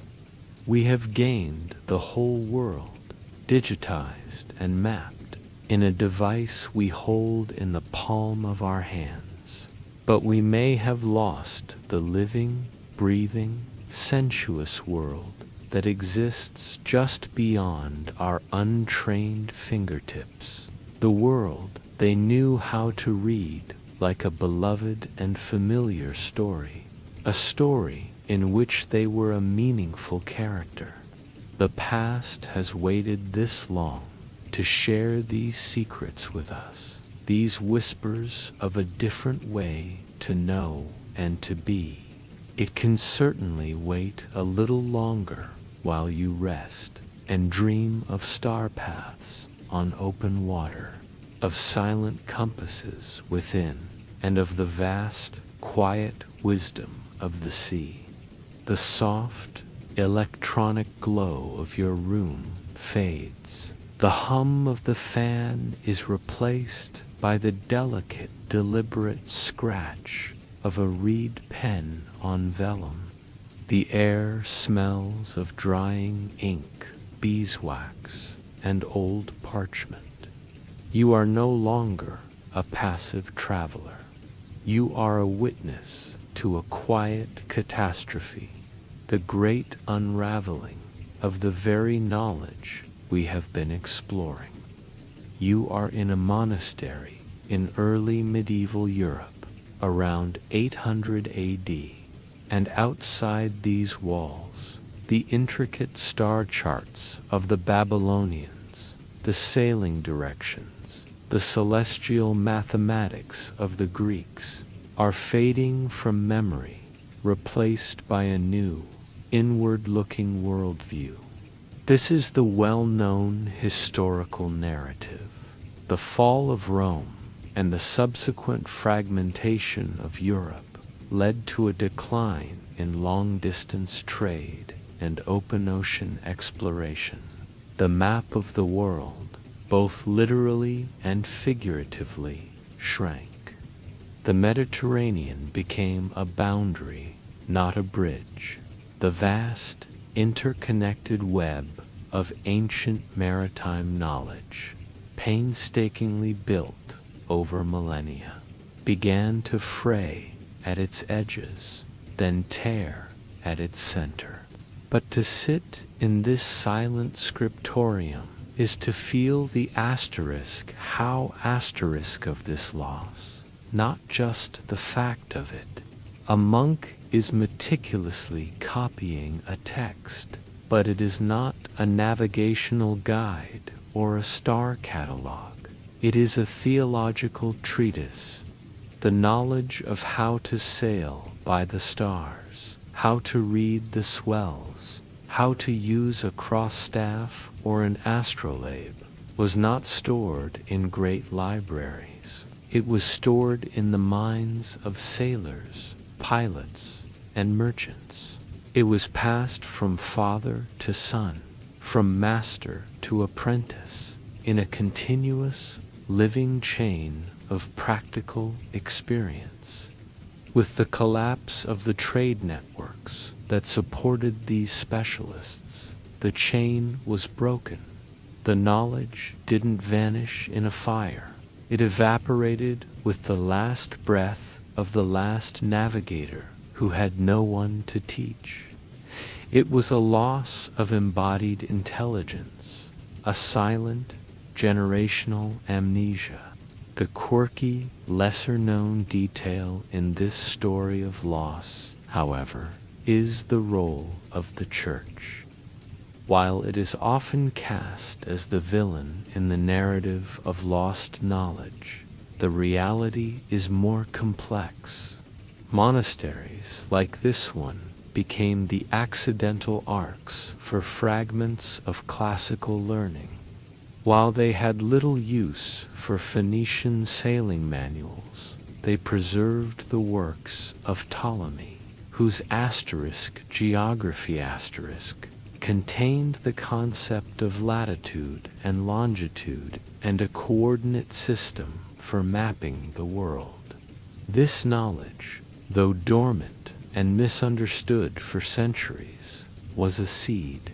We have gained the whole world, digitized and mapped, in a device we hold in the palm of our hands. but we may have lost the living, breathing, sensuous world that exists just beyond our untrained fingertips. The world they knew how to read like a beloved and familiar story, a story in which they were a meaningful character. The past has waited this long to share these secrets with us, these whispers of a different way to know and to be. It can certainly wait a little longer while you rest and dream of star paths on open water, of silent compasses within, and of the vast, quiet wisdom of the sea. The soft, electronic glow of your room fades. The hum of the fan is replaced by the delicate, deliberate scratch of a reed pen on vellum. The air smells of drying ink, beeswax, and old parchment. You are no longer a passive traveler. You are a witness to a quiet catastrophe, the great unraveling of the very knowledge we have been exploring. You are in a monastery in early medieval Europe, around 800 AD, and outside these walls, the intricate star charts of the Babylonians, the sailing directions, the celestial mathematics of the Greeks, are fading from memory, replaced by a new, inward-looking worldview. This is the well-known historical narrative. The fall of Rome and the subsequent fragmentation of Europe led to a decline in long-distance trade and open ocean exploration. The map of the world, both literally and figuratively, shrank. The Mediterranean became a boundary, not a bridge. The vast, interconnected web of ancient maritime knowledge, painstakingly built over millennia, began to fray at its edges, then tear at its center. But to sit in this silent scriptorium is to feel the asterisk of this loss, not just the fact of it. A monk is meticulously copying a text, but it is not a navigational guide or a star catalog. It is a theological treatise, the knowledge of how to sail by the stars, how to read the swells, how to use a cross-staff or an astrolabe, was not stored in great libraries. It was stored in the minds of sailors, pilots, and merchants. It was passed from father to son, from master to apprentice, in a continuous, living chain of practical experience. With the collapse of the trade networks that supported these specialists, the chain was broken. The knowledge didn't vanish in a fire. It evaporated with the last breath of the last navigator who had no one to teach. It was a loss of embodied intelligence, a silent, generational amnesia. The quirky, lesser-known detail in this story of loss, however, is the role of the Church. While it is often cast as the villain in the narrative of lost knowledge, the reality is more complex. Monasteries like this one became the accidental arks for fragments of classical learning. While they had little use for Phoenician sailing manuals, they preserved the works of Ptolemy, whose geography contained the concept of latitude and longitude and a coordinate system for mapping the world. This knowledge, though dormant and misunderstood for centuries, was a seed.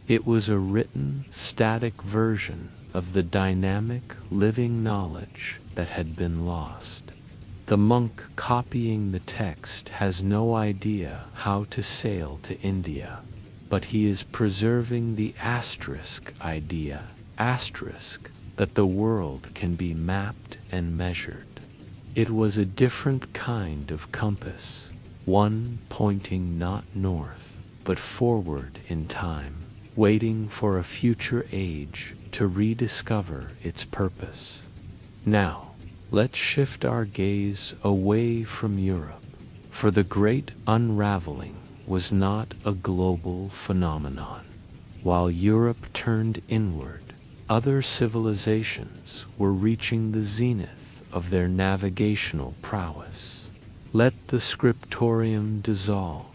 It was a written, static version of the dynamic, living knowledge that had been lost. The monk copying the text has no idea how to sail to India, but he is preserving the asterisk idea, that the world can be mapped and measured. It was a different kind of compass, one pointing not north, but forward in time, waiting for a future age to rediscover its purpose. Now, let's shift our gaze away from Europe, for the great unraveling was not a global phenomenon. While Europe turned inward, other civilizations were reaching the zenith of their navigational prowess. Let the scriptorium dissolve,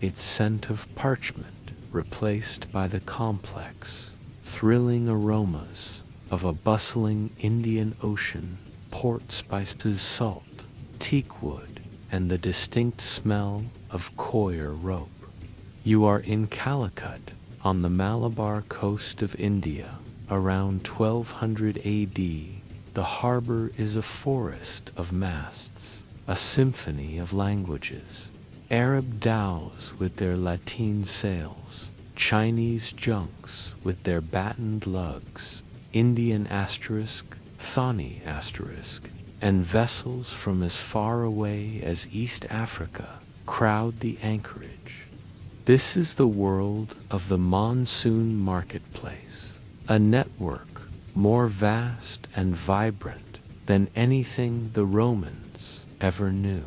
its scent of parchment replaced by the complex, thrilling aromas of a bustling Indian Ocean, port spices, salt, teak wood, and the distinct smell of coir rope. You are in Calicut, on the Malabar coast of India, around 1200 AD. The harbor is a forest of masts, a symphony of languages. Arab dhows with their lateen sails, Chinese junks with their battened lugs, Indian asterisk, Thani asterisk, and vessels from as far away as East Africa crowd the anchorage. This is the world of the monsoon marketplace, a network more vast and vibrant than anything the Romans ever knew.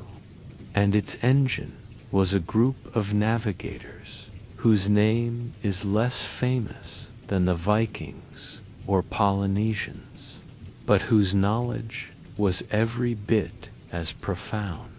And its engine was a group of navigators whose name is less famous than the Vikings or Polynesians, but whose knowledge was every bit as profound.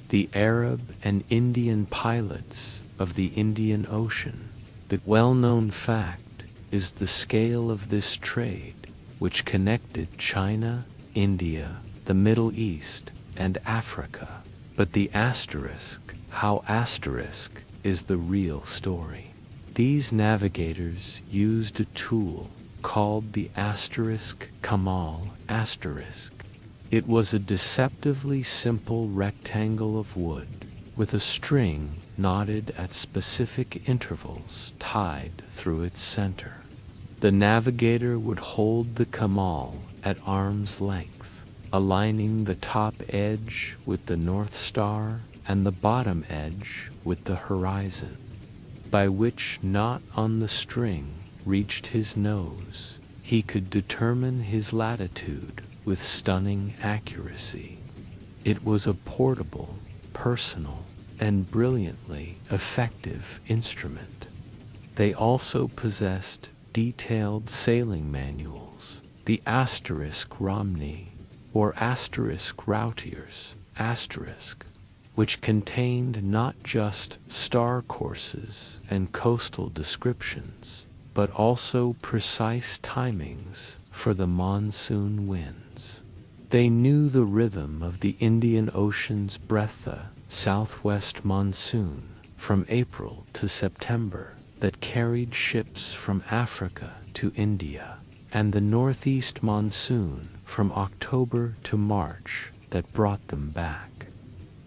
The Arab and Indian pilots of the Indian Ocean. The well-known fact is the scale of this trade, which connected China, India, the Middle East, and Africa. But the asterisk, how asterisk, is the real story. These navigators used a tool called the asterisk kamal asterisk. It was a deceptively simple rectangle of wood with a string knotted at specific intervals tied through its center. The navigator would hold the kamal at arm's length, aligning the top edge with the North Star and the bottom edge with the horizon, by which knot on the string reached his nose. He could determine his latitude with stunning accuracy. It was a portable, personal, and brilliantly effective instrument. They also possessed detailed sailing manuals, the asterisk Romney, or asterisk Routiers, asterisk, which contained not just star courses and coastal descriptions, but also precise timings for the monsoon winds. They knew the rhythm of the Indian Ocean's breatha, southwest monsoon, from April to September, that carried ships from Africa to India, and the northeast monsoon from October to March that brought them back.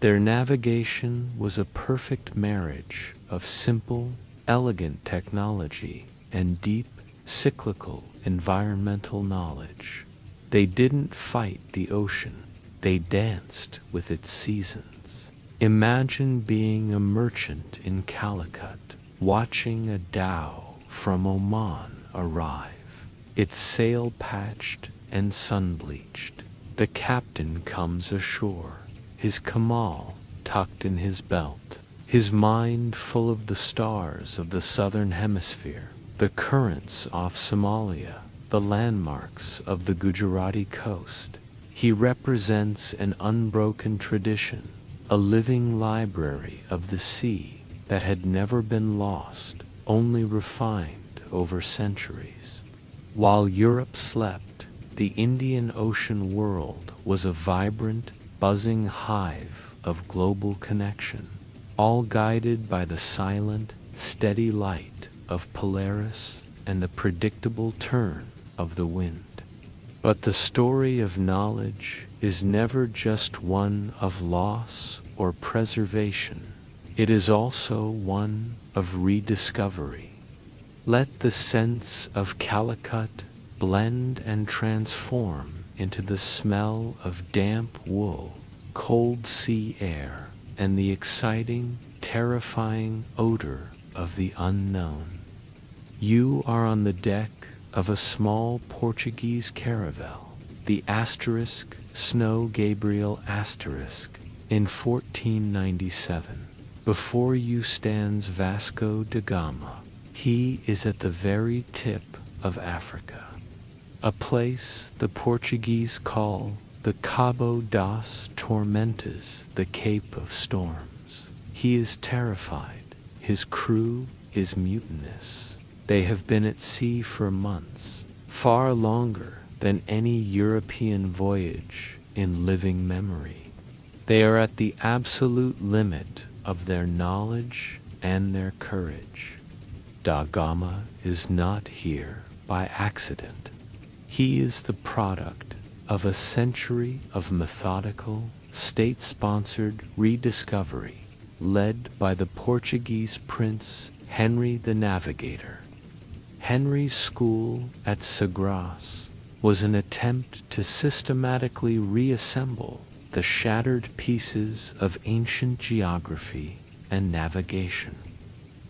Their navigation was a perfect marriage of simple, elegant technology and deep, cyclical environmental knowledge. They didn't fight the ocean, they danced with its seasons. Imagine being a merchant in Calicut, watching a dhow from Oman arrive, its sail patched and sun-bleached. The captain comes ashore, his kamal tucked in his belt, his mind full of the stars of the southern hemisphere, the currents off Somalia, the landmarks of the Gujarati coast. He represents an unbroken tradition, a living library of the sea that had never been lost, only refined over centuries. While Europe slept, the Indian Ocean world was a vibrant, buzzing hive of global connection, all guided by the silent, steady light of Polaris and the predictable turn of the wind. But the story of knowledge is never just one of loss or preservation. It is also one of rediscovery. Let the scents of Calicut blend and transform into the smell of damp wool, cold sea air, and the exciting, terrifying odor of the unknown. You are on the deck of a small Portuguese caravel, the asterisk Snow Gabriel asterisk, in 1497. Before you stands Vasco da Gama. He is at the very tip of Africa, a place the Portuguese call the Cabo das Tormentas, the Cape of Storms. He is terrified. His crew is mutinous. They have been at sea for months, far longer than any European voyage in living memory. They are at the absolute limit of their knowledge and their courage. Da Gama is not here by accident. He is the product of a century of methodical, state-sponsored rediscovery led by the Portuguese Prince Henry the Navigator. Henry's school at Sagres was an attempt to systematically reassemble the shattered pieces of ancient geography and navigation.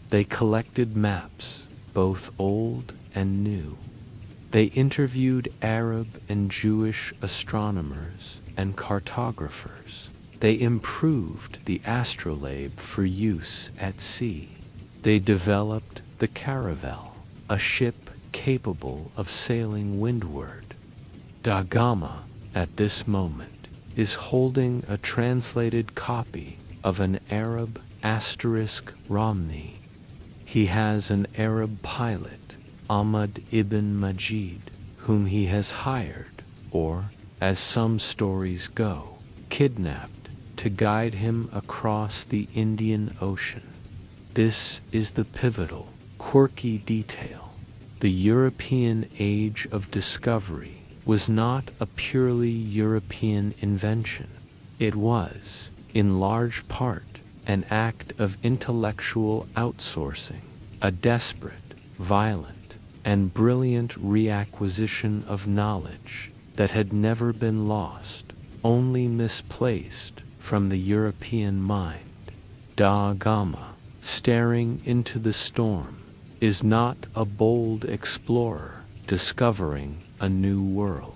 They collected maps, both old and new. They interviewed Arab and Jewish astronomers and cartographers. They improved the astrolabe for use at sea. They developed the caravel, a ship capable of sailing windward. Da Gama, at this moment, is holding a translated copy of an Arab asterisk Romney. He has an Arab pilot, Ahmad ibn Majid, whom he has hired, or, as some stories go, kidnapped, to guide him across the Indian Ocean. This is the pivotal, quirky detail. The European age of discovery was not a purely European invention. It was, in large part, an act of intellectual outsourcing, a desperate, violent, and brilliant reacquisition of knowledge that had never been lost, only misplaced from the European mind. Da Gama, staring into the storm, is not a bold explorer discovering a new world.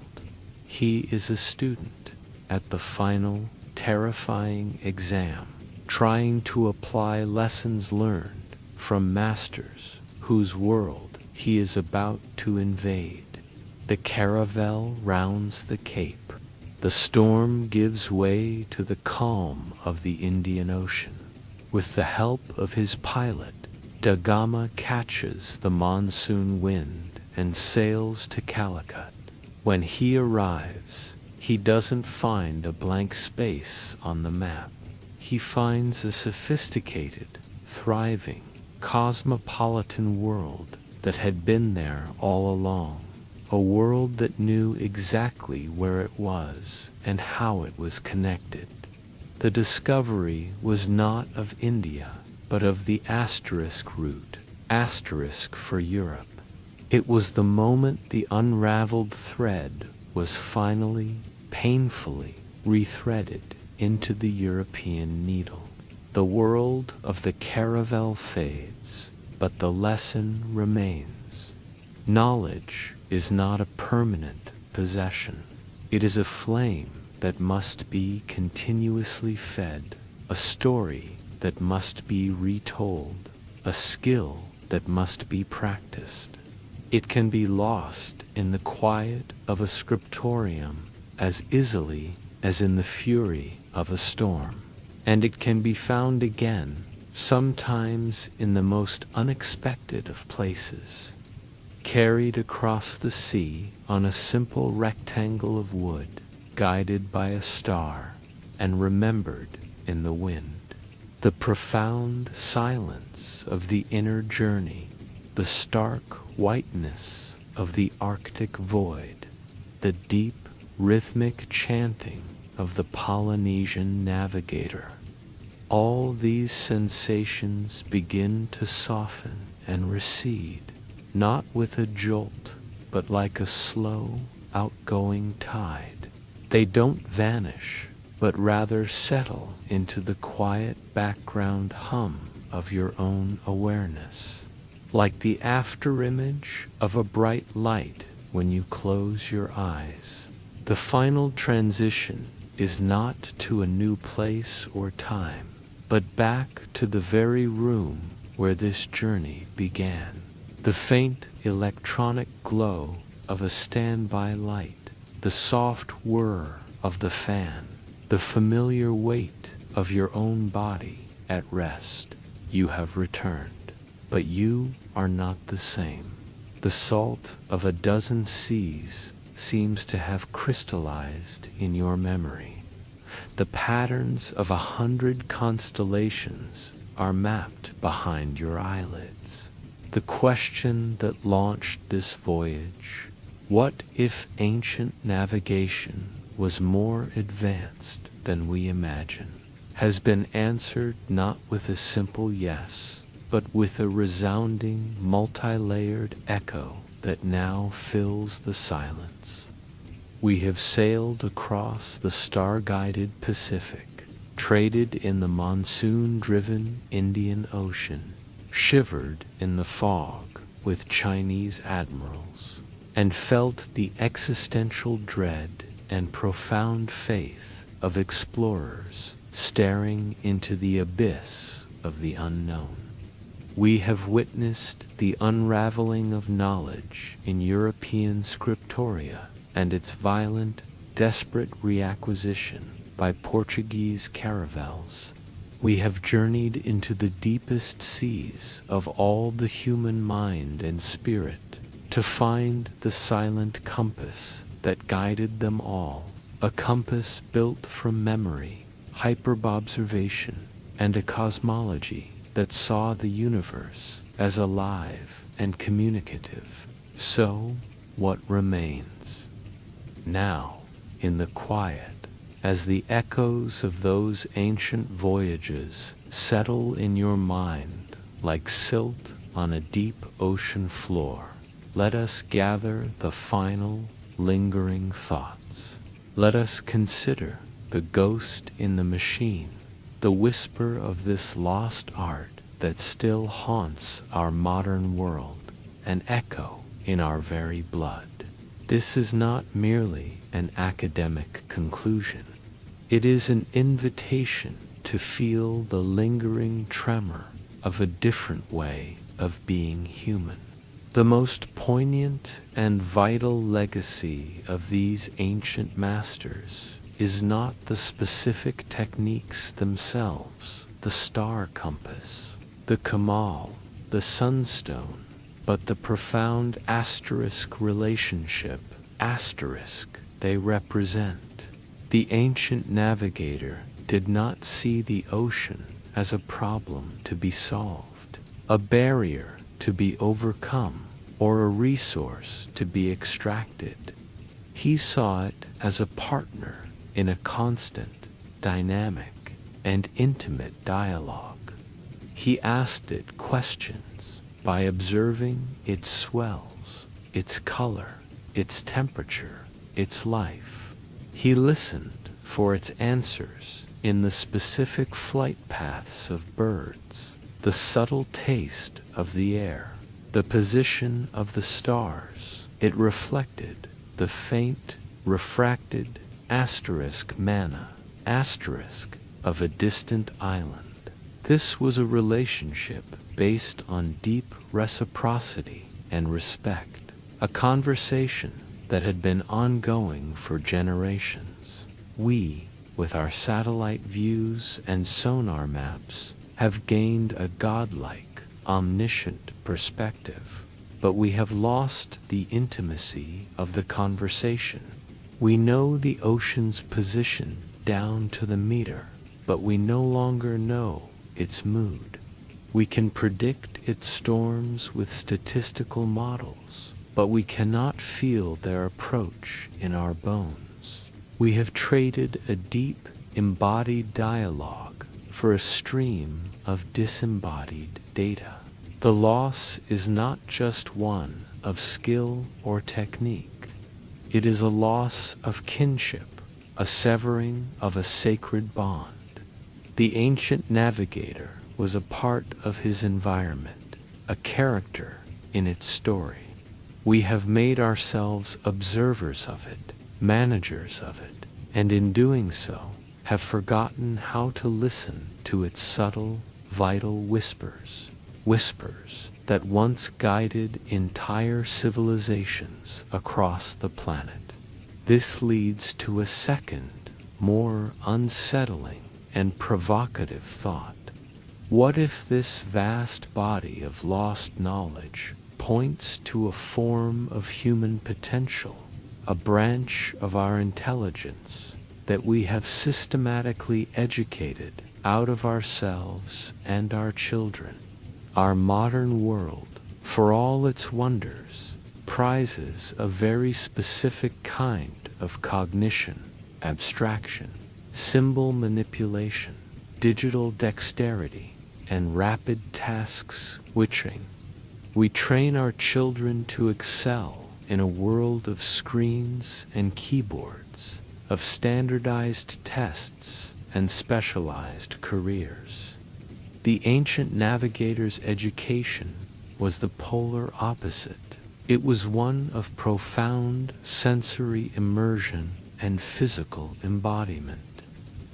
He is a student at the final, terrifying exam, trying to apply lessons learned from masters whose world he is about to invade. The caravel rounds the cape. The storm gives way to the calm of the Indian Ocean. With the help of his pilot, Da Gama catches the monsoon wind and sails to Calicut. When he arrives, he doesn't find a blank space on the map. He finds a sophisticated, thriving, cosmopolitan world that had been there all along. A world that knew exactly where it was and how it was connected. The discovery was not of India, but of the asterisk route, asterisk for Europe. It was the moment the unraveled thread was finally, painfully, rethreaded into the European needle. The world of the caravel fades, but the lesson remains. Knowledge is not a permanent possession. It is a flame that must be continuously fed, a story that must be retold, a skill that must be practiced. It can be lost in the quiet of a scriptorium as easily as in the fury of a storm, and it can be found again, sometimes in the most unexpected of places. Carried across the sea on a simple rectangle of wood, guided by a star, and remembered in the wind. The profound silence of the inner journey, the stark whiteness of the Arctic void, the deep, rhythmic chanting of the Polynesian navigator. All these sensations begin to soften and recede, not with a jolt, but like a slow, outgoing tide. They don't vanish, but rather settle into the quiet background hum of your own awareness, like the afterimage of a bright light when you close your eyes. The final transition is not to a new place or time, but back to the very room where this journey began. The faint electronic glow of a standby light, the soft whir of the fan, the familiar weight of your own body at rest. You have returned, but you are not the same. The salt of a dozen seas seems to have crystallized in your memory. The patterns of 100 constellations are mapped behind your eyelids. The question that launched this voyage, what if ancient navigation was more advanced than we imagine, has been answered not with a simple yes, but with a resounding, multi-layered echo that now fills the silence. We have sailed across the star-guided Pacific, traded in the monsoon-driven Indian Ocean, shivered in the fog with Chinese admirals, and felt the existential dread and profound faith of explorers staring into the abyss of the unknown. We have witnessed the unraveling of knowledge in European scriptoria and its violent, desperate reacquisition by Portuguese caravels. We have journeyed into the deepest seas of all the human mind and spirit to find the silent compass that guided them all, a compass built from memory, hyperbobservation, and a cosmology that saw the universe as alive and communicative. So, what remains? Now, in the quiet, as the echoes of those ancient voyages settle in your mind like silt on a deep ocean floor, let us gather the final, lingering thoughts. Let us consider the ghost in the machine, the whisper of this lost art that still haunts our modern world, an echo in our very blood. This is not merely an academic conclusion. It is an invitation to feel the lingering tremor of a different way of being human. The most poignant and vital legacy of these ancient masters is not the specific techniques themselves, the star compass, the Kamal, the sunstone, but the profound asterisk relationship, asterisk, they represent. The ancient navigator did not see the ocean as a problem to be solved, a barrier to be overcome, or a resource to be extracted. He saw it as a partner in a constant, dynamic, and intimate dialogue. He asked it questions by observing its swells, its color, its temperature, its life. He listened for its answers in the specific flight paths of birds, the subtle taste of the air, the position of the stars. It reflected the faint, refracted asterisk manna, asterisk of a distant island. This was a relationship based on deep reciprocity and respect, a conversation that had been ongoing for generations. We, with our satellite views and sonar maps, have gained a godlike, omniscient perspective, but we have lost the intimacy of the conversation. We know the ocean's position down to the meter, but we no longer know its mood. We can predict its storms with statistical models, but we cannot feel their approach in our bones. We have traded a deep, embodied dialogue for a stream of disembodied data. The loss is not just one of skill or technique. It is a loss of kinship, a severing of a sacred bond. The ancient navigator was a part of his environment, a character in its story. We have made ourselves observers of it, managers of it, and in doing so, have forgotten how to listen to its subtle, vital whispers, whispers that once guided entire civilizations across the planet. This leads to a second, more unsettling and provocative thought. What if this vast body of lost knowledge points to a form of human potential, a branch of our intelligence that we have systematically educated out of ourselves and our children? Our modern world, for all its wonders, prizes a very specific kind of cognition, abstraction, symbol manipulation, digital dexterity, and rapid task switching. We train our children to excel in a world of screens and keyboards, of standardized tests and specialized careers. The ancient navigator's education was the polar opposite. It was one of profound sensory immersion and physical embodiment.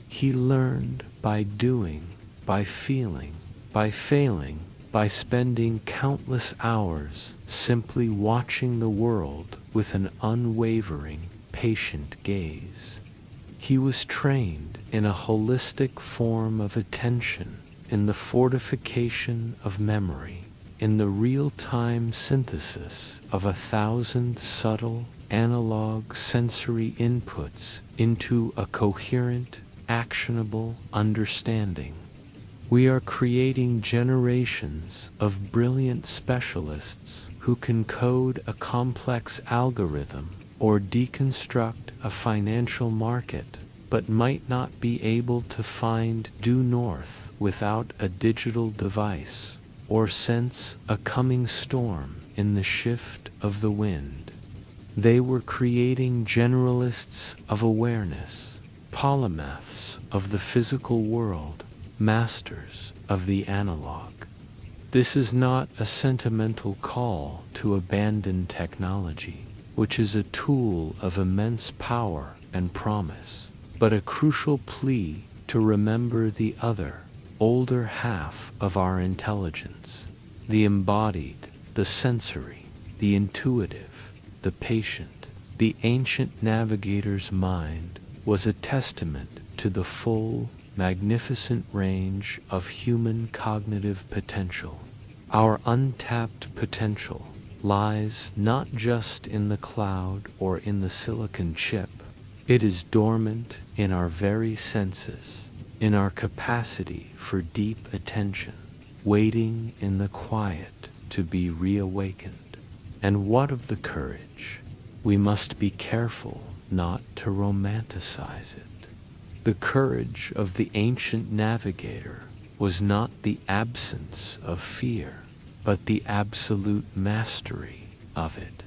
He learned by doing, by feeling, by failing, by spending countless hours simply watching the world with an unwavering, patient gaze. He was trained in a holistic form of attention, in the fortification of memory, in the real-time synthesis of 1,000 subtle, analog sensory inputs into a coherent, actionable understanding. We are creating generations of brilliant specialists who can code a complex algorithm or deconstruct a financial market, but might not be able to find due north without a digital device, or sense a coming storm in the shift of the wind. They were creating generalists of awareness, polymaths of the physical world, masters of the analog. This is not a sentimental call to abandon technology, which is a tool of immense power and promise, but a crucial plea to remember the other, older half of our intelligence, the embodied, the sensory, the intuitive, the patient. The ancient navigator's mind was a testament to the full, magnificent range of human cognitive potential. Our untapped potential lies not just in the cloud or in the silicon chip. It is dormant in our very senses, in our capacity for deep attention, waiting in the quiet to be reawakened. And what of the courage? We must be careful not to romanticize it. The courage of the ancient navigator was not the absence of fear, but the absolute mastery of it.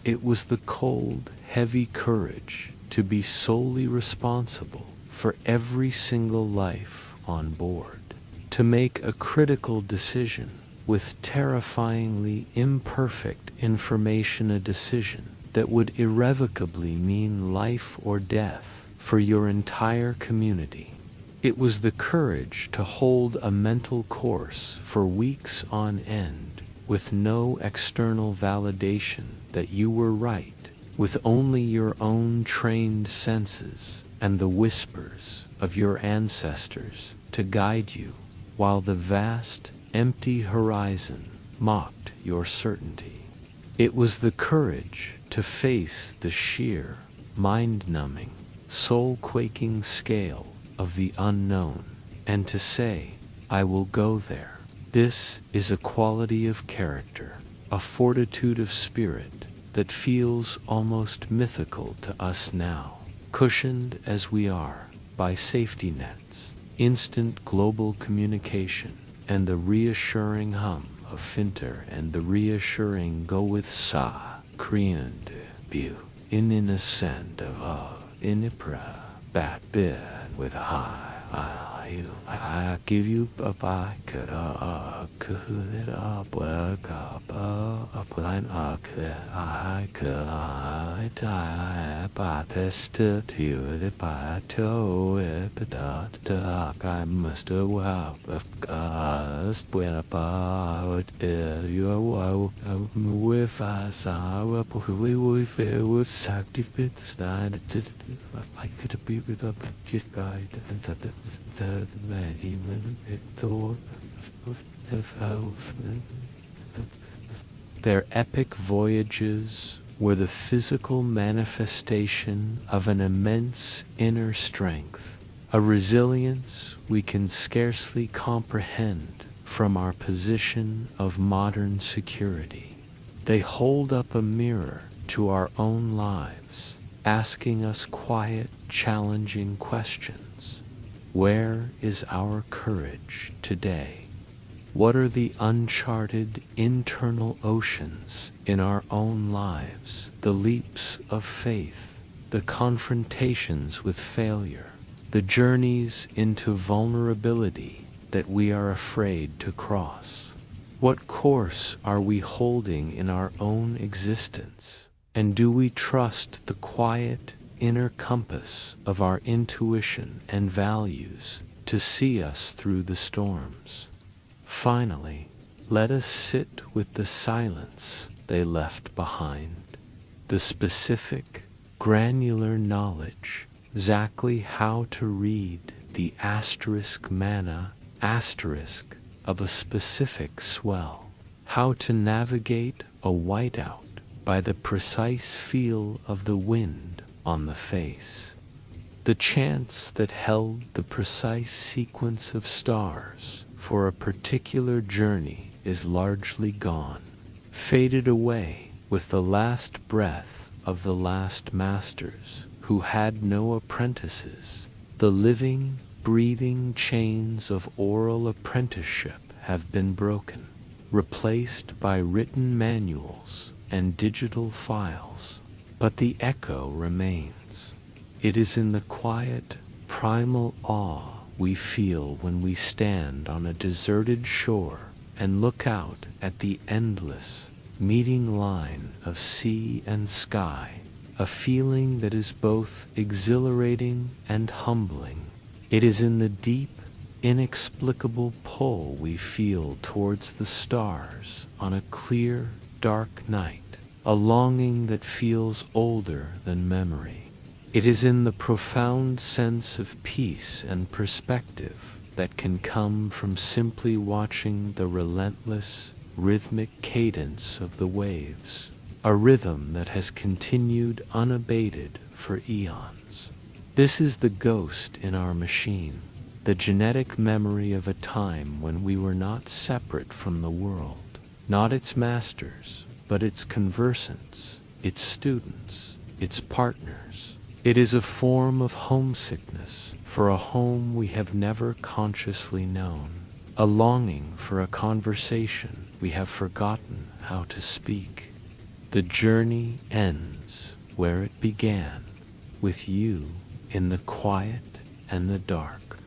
It was the cold, heavy courage to be solely responsible for every single life on board, to make a critical decision with terrifyingly imperfect information, a decision that would irrevocably mean life or death for your entire community. It was the courage to hold a mental course for weeks on end with no external validation that you were right, with only your own trained senses and the whispers of your ancestors to guide you, while the vast, empty horizon mocked your certainty. It was the courage to face the sheer, mind-numbing, soul-quaking scale of the unknown, and to say, I will go there. This is a quality of character, a fortitude of spirit, that feels almost mythical to us now, cushioned as we are by safety nets, instant global communication, and the reassuring hum of Finter and the reassuring go with sa, Korean bu, in innocent of inipra, bat bid with I give you a bike, could up, work up, line up, I to the pato, I must have gust when about you with us, we feel was active, stand, I could be with a guide and the their epic voyages were the physical manifestation of an immense inner strength, a resilience we can scarcely comprehend from our position of modern security. They hold up a mirror to our own lives, asking us quiet, challenging questions. Where is our courage today? What are the uncharted internal oceans in our own lives, the leaps of faith, the confrontations with failure, the journeys into vulnerability that we are afraid to cross? What course are we holding in our own existence? And do we trust the quiet inner compass of our intuition and values to see us through the storms? Finally, let us sit with the silence they left behind, the specific, granular knowledge, exactly how to read the asterisk mana asterisk of a specific swell, how to navigate a whiteout by the precise feel of the wind on the face, the chance that held the precise sequence of stars for a particular journey is largely gone, faded away with the last breath of the last masters who had no apprentices. The living, breathing chains of oral apprenticeship have been broken, replaced by written manuals and digital files, but the echo remains. It is in the quiet, primal awe we feel when we stand on a deserted shore and look out at the endless, meeting line of sea and sky, a feeling that is both exhilarating and humbling. It is in the deep, inexplicable pull we feel towards the stars on a clear, dark night, a longing that feels older than memory. It is in the profound sense of peace and perspective that can come from simply watching the relentless, rhythmic cadence of the waves, a rhythm that has continued unabated for eons. This is the ghost in our machine, the genetic memory of a time when we were not separate from the world, not its masters, but its conversants, its students, its partners. It is a form of homesickness for a home we have never consciously known, a longing for a conversation we have forgotten how to speak. The journey ends where it began, with you in the quiet and the dark.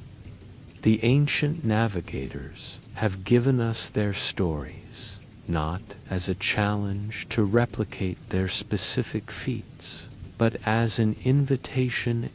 The ancient navigators have given us their stories, not as a challenge to replicate their specific feats, but as an invitation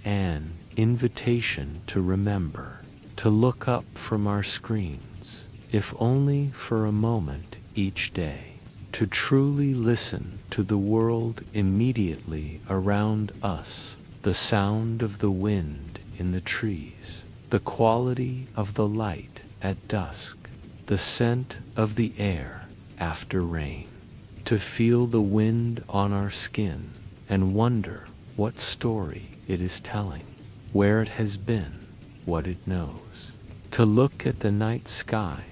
to remember, to look up from our screens, if only for a moment each day, to truly listen to the world immediately around us, the sound of the wind in the trees, the quality of the light at dusk, the scent of the air after rain, to feel the wind on our skin and wonder what story it is telling, where it has been, what it knows, to look at the night sky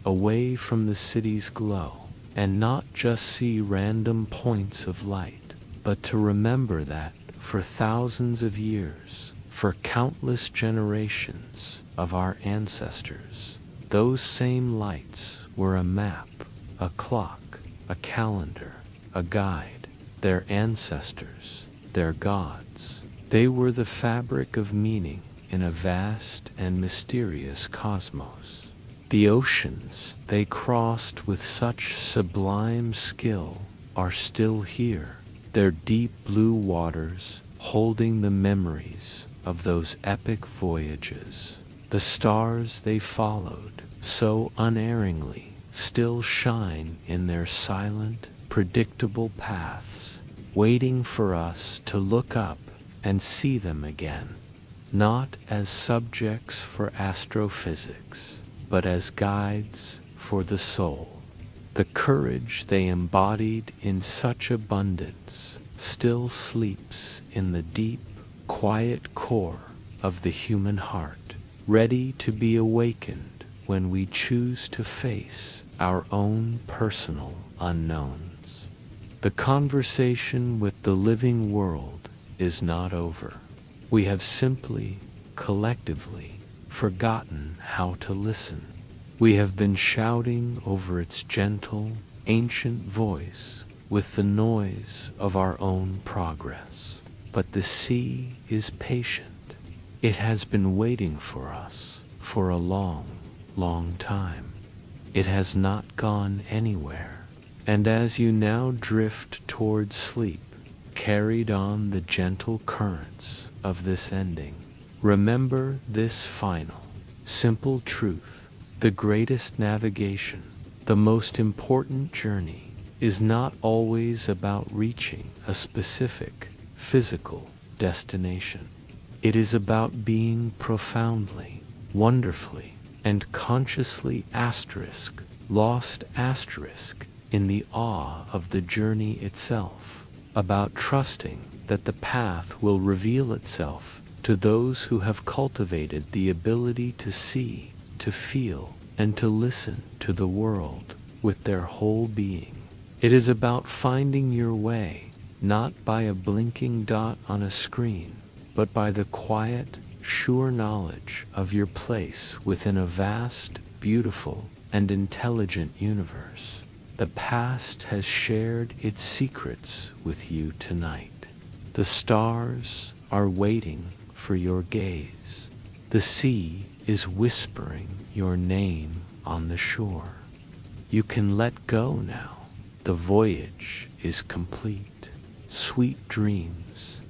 away from the city's glow, and not just see random points of light, but to remember that for thousands of years, for countless generations of our ancestors, those same lights were a map, a clock, a calendar, a guide, their ancestors, their gods. They were the fabric of meaning in a vast and mysterious cosmos. The oceans they crossed with such sublime skill are still here, their deep blue waters holding the memories of those epic voyages. The stars they followed so unerringly still shine in their silent, predictable paths, waiting for us to look up and see them again, not as subjects for astrophysics, but as guides for the soul. The courage they embodied in such abundance still sleeps in the deep, quiet core of the human heart, ready to be awakened when we choose to face our own personal unknowns. The conversation with the living world is not over. We have simply, collectively, forgotten how to listen. We have been shouting over its gentle, ancient voice with the noise of our own progress. But the sea is patient. It has been waiting for us for a long, long time. It has not gone anywhere. And as you now drift towards sleep, carried on the gentle currents of this ending, remember this final, simple truth. The greatest navigation, the most important journey, is not always about reaching a specific physical destination. It is about being profoundly, wonderfully, and consciously lost in the awe of the journey itself, about trusting that the path will reveal itself to those who have cultivated the ability to see, to feel, and to listen to the world with their whole being. It is about finding your way, not by a blinking dot on a screen, but by the quiet, sure knowledge of your place within a vast, beautiful, and intelligent universe. The past has shared its secrets with you tonight. The stars are waiting for your gaze. The sea is whispering your name on the shore. You can let go now. The voyage is complete. Sweet dreams,